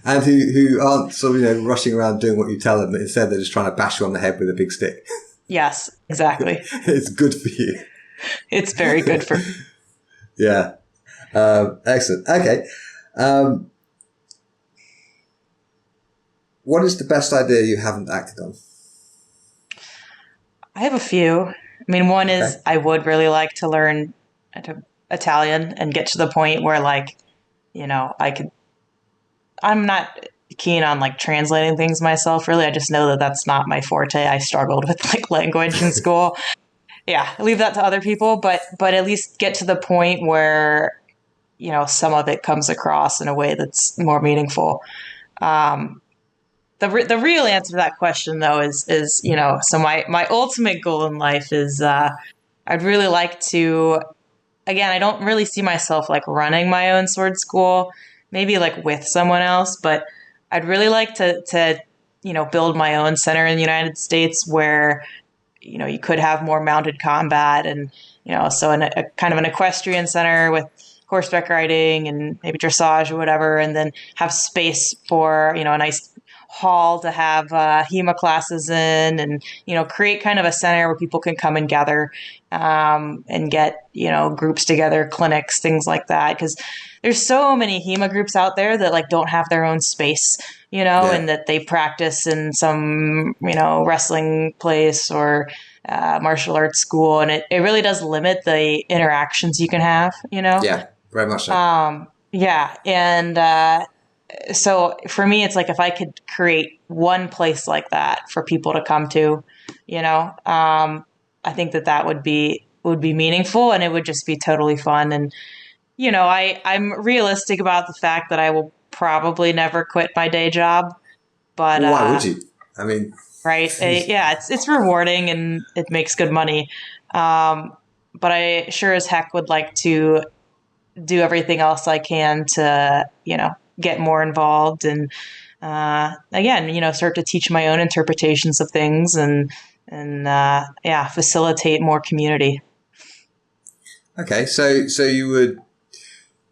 And who aren't sort of, rushing around doing what you tell them, but instead they're just trying to bash you on the head with a big stick. Yes, exactly. It's good for you. It's very good for me. Yeah. Excellent. Okay. What is the best idea you haven't acted on? I have a few. I mean, one is I would really like to learn Italian and get to the point where I'm not keen on translating things myself. Really, I just know that that's not my forte. I struggled with language in school. Yeah, leave that to other people, but at least get to the point where, some of it comes across in a way that's more meaningful. The real answer to that question though is so my ultimate goal in life is, I'd really like to, again, I don't really see myself running my own sword school, maybe with someone else, but I'd really like to build my own center in the United States where, you could have more mounted combat and, so in a kind of an equestrian center with horseback riding and maybe dressage or whatever, and then have space for, a nice hall to have HEMA classes in and, create kind of a center where people can come and gather and get, groups together, clinics, things like that. Because there's so many HEMA groups out there that don't have their own space, and that they practice in some, wrestling place or martial arts school. And it really does limit the interactions you can have, Yeah, very much so. And so for me, it's if I could create one place like that for people to come to, I think that would be meaningful and it would just be totally fun. And, I'm realistic about the fact that I will probably never quit my day job, but why would you? I mean, right. It's rewarding and it makes good money. But I sure as heck would like to do everything else I can to, get more involved and, again, start to teach my own interpretations of things and facilitate more community. Okay. So you'd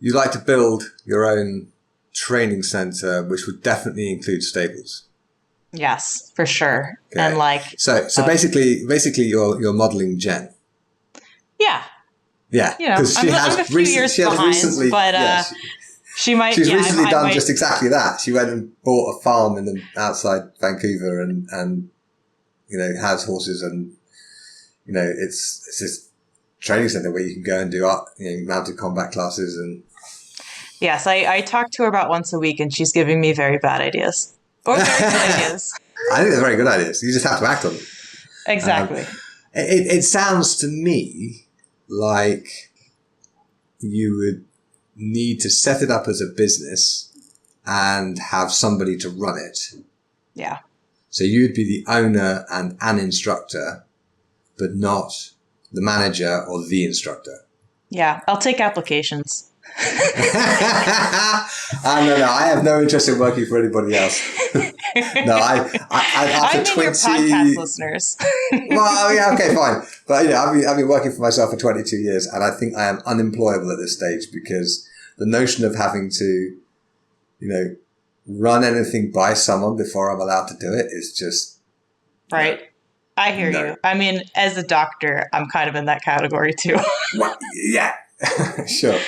like to build your own training center, which would definitely include stables. Yes, for sure. Okay. And so basically you're modeling Jen. Yeah. Yeah. Because I'm a few years behind, but she might. She's recently done just exactly that. She went and bought a farm outside Vancouver and has horses and it's this training center where you can go and do mounted combat classes and. Yes, I talk to her about once a week, and she's giving me very bad ideas or very good ideas. I think they're very good ideas. You just have to act on them. Exactly. It sounds to me like you would need to set it up as a business and have somebody to run it. Yeah. So you'd be the owner and an instructor, but not the manager or the instructor. Yeah, I'll take applications. No, I have no interest in working for anybody else. No, I mean your podcast listeners. Well, yeah, okay, fine. But I've been working for myself for 22 years, and I think I am unemployable at this stage because the notion of having to, run anything by someone before I'm allowed to do it is just right. I hear you. I mean, as a doctor, I'm kind of in that category too. Well, yeah, sure.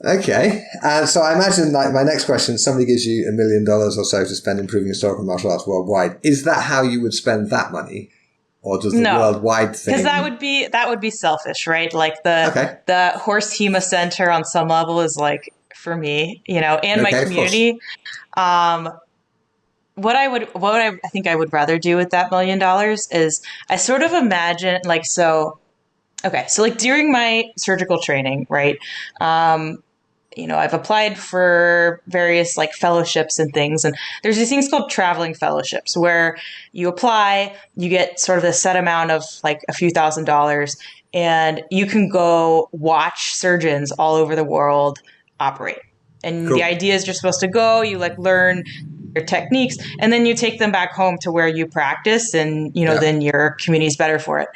Okay. And so I imagine like my next question, somebody gives you $1 million or so to spend improving historical martial arts worldwide. Is that how you would spend that money? Or does the worldwide thing? Because that would be selfish, right? Like the Horse HEMA Center on some level is like for me, and my community. What I think I would rather do with that $1 million is I sort of imagine like so like during my surgical training, right? I've applied for various like fellowships and things. And there's these things called traveling fellowships where you apply, you get sort of a set amount of like a few $1,000s, and you can go watch surgeons all over the world operate. And the idea is you're supposed to go, you like learn your techniques, and then you take them back home to where you practice, and then your community's better for it.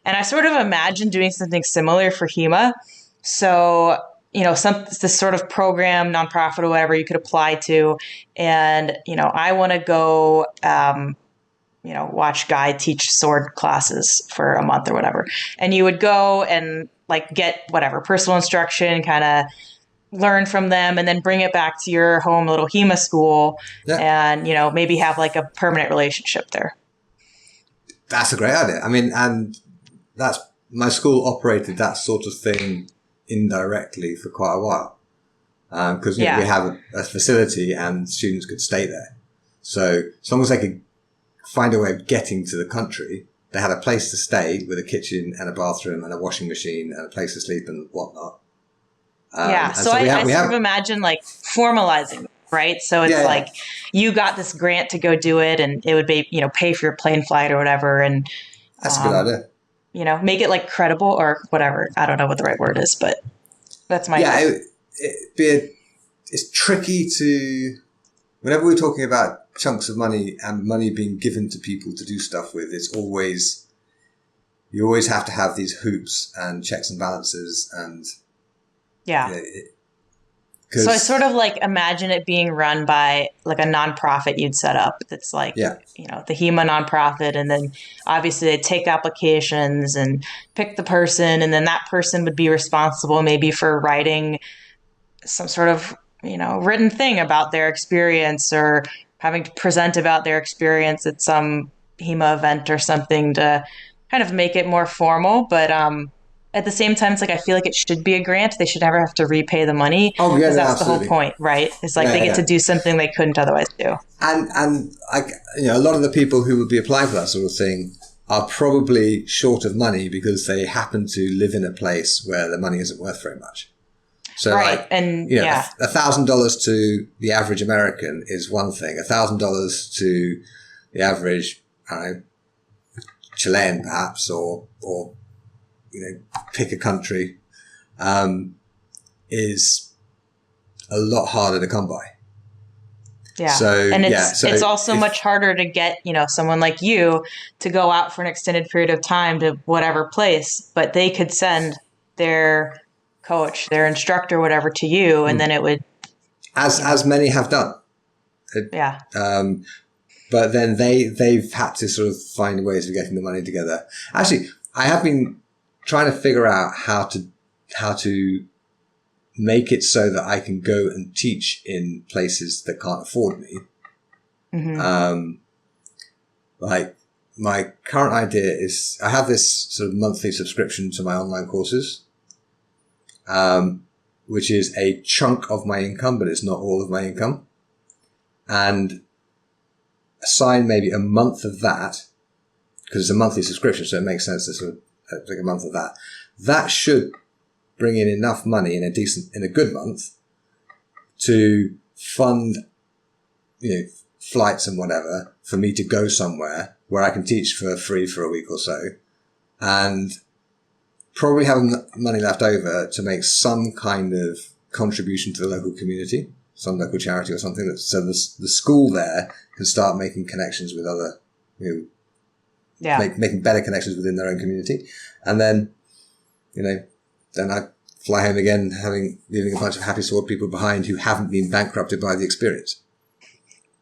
And I sort of imagine doing something similar for HEMA. So this sort of program, nonprofit or whatever you could apply to. And, I want to go, watch Guy teach sword classes for a month or whatever. And you would go and like get whatever personal instruction, kind of learn from them, and then bring it back to your home little HEMA school and, maybe have like a permanent relationship there. That's a great idea. I mean, and my school operated that sort of thing indirectly for quite a while, because we have a facility and students could stay there. So as long as they could find a way of getting to the country, they had a place to stay with a kitchen and a bathroom and a washing machine and a place to sleep and whatnot. So I sort of imagine like formalizing, right? So it's you got this grant to go do it, and it would be pay for your plane flight or whatever, and that's a good idea. Make it like credible or whatever. I don't know what the right word is, but that's my idea. It's tricky to, whenever we're talking about chunks of money and money being given to people to do stuff with, you always have to have these hoops and checks and balances and so I sort of like imagine it being run by like a nonprofit you'd set up. That's like, the HEMA nonprofit. And then obviously they take applications and pick the person. And then that person would be responsible maybe for writing some sort of, written thing about their experience, or having to present about their experience at some HEMA event or something to kind of make it more formal. But, at the same time, it's like I feel like it should be a grant. They should never have to repay the money. Oh, yeah, that's the whole point, right? It's like they get to do something they couldn't otherwise do. And a lot of the people who would be applying for that sort of thing are probably short of money because they happen to live in a place where the money isn't worth very much. So, $1,000 to the average American is one thing. $1,000 to the average, Chilean perhaps, or pick a country, is a lot harder to come by. Yeah. So, and it's also much harder to get, someone like you to go out for an extended period of time to whatever place, but they could send their coach, their instructor, whatever to you. And then it would. As many have done. But then they've had to sort of find ways of getting the money together. Actually, I have been trying to figure out how to make it so that I can go and teach in places that can't afford me. Mm-hmm. Like my current idea is I have this sort of monthly subscription to my online courses, which is a chunk of my income, but it's not all of my income, and assign maybe a month of that, because it's a monthly subscription, so it makes sense to sort of take a month of that. That should bring in enough money in a good month to fund, flights and whatever for me to go somewhere where I can teach for free for a week or so, and probably have money left over to make some kind of contribution to the local community, some local charity or something, so the school there can start making connections with other, making better connections within their own community. And then, then I fly home again, leaving a bunch of happy sword people behind who haven't been bankrupted by the experience.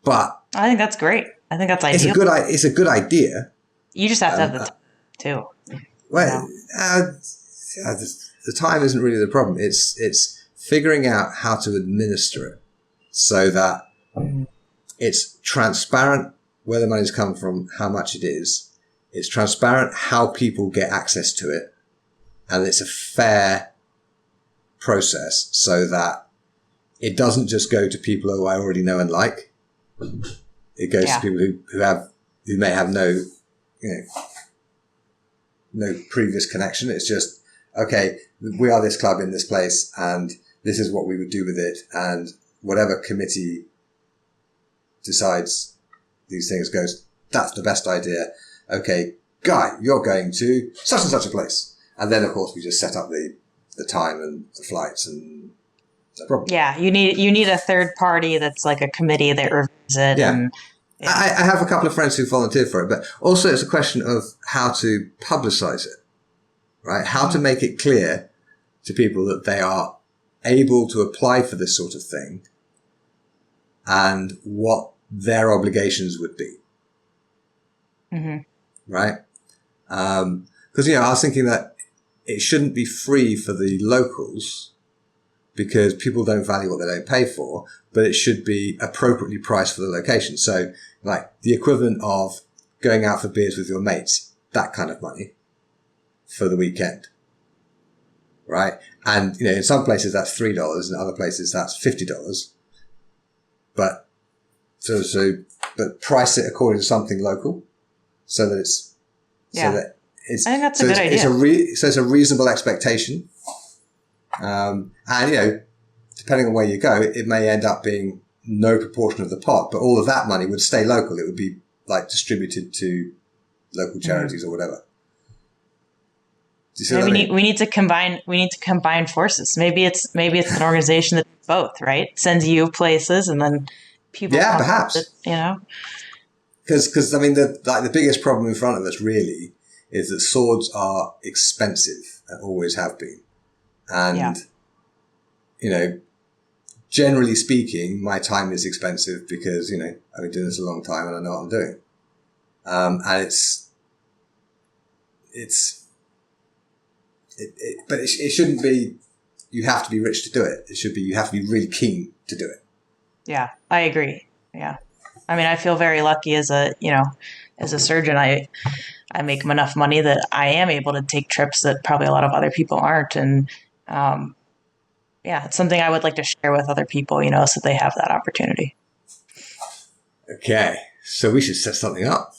But I think that's great. I think that's ideal. It's a good idea. You just have to have the time too. Well, the time isn't really the problem. It's figuring out how to administer it so that it's transparent where the money's come from, how much it is. It's transparent how people get access to it. And it's a fair process so that it doesn't just go to people who I already know and like. It goes to people who may have no previous connection. It's just, okay, we are this club in this place and this is what we would do with it. And whatever committee decides these things goes, that's the best idea. Okay, Guy, you're going to such and such a place. And then, of course, we just set up the time and the flights and no problem. Yeah, you need a third party that's like a committee that reviews it. Yeah. And, I have a couple of friends who volunteered for it, but also it's a question of how to publicize it, right? How to make it clear to people that they are able to apply for this sort of thing and what their obligations would be. Mm-hmm. Right? Because, I was thinking that it shouldn't be free for the locals because people don't value what they don't pay for, but it should be appropriately priced for the location. So, like, the equivalent of going out for beers with your mates, that kind of money for the weekend. Right? And, in some places that's $3, in other places that's $50. But, but price it according to something local so that it's, I think that's a good idea. It's a reasonable expectation. And, depending on where you go, it may end up being no proportion of the pot, but all of that money would stay local. It would be like distributed to local charities or whatever. Do you see what I mean? We need to combine forces. Maybe it's an organization that does both, right? Sends you places and then people. Yeah, perhaps. Because the biggest problem in front of us really is that swords are expensive and always have been. And, generally speaking, my time is expensive because, I've been doing this a long time and I know what I'm doing. And but it shouldn't be, you have to be rich to do it. It should be, you have to be really keen to do it. Yeah, I agree. Yeah. I mean, I feel very lucky as a surgeon. I make enough money that I am able to take trips that probably a lot of other people aren't. And, it's something I would like to share with other people, so they have that opportunity. Okay. So we should set something up.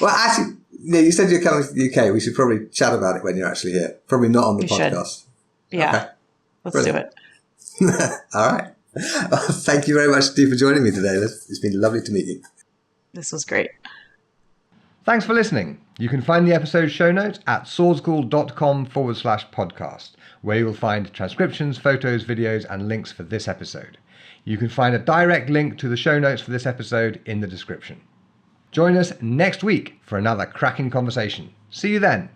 Well, actually, you said you're coming to the UK. We should probably chat about it when you're actually here. Probably not on the podcast. Should. Yeah. Okay. Let's do it. All right. Well, thank you very much, Steve, for joining me today. It's been lovely to meet you. This was great. Thanks for listening. You can find the episode show notes at swordschool.com/podcast, where you will find transcriptions, photos, videos, and links for this episode. You can find a direct link to the show notes for this episode in the description. Join us next week for another cracking conversation. See you then.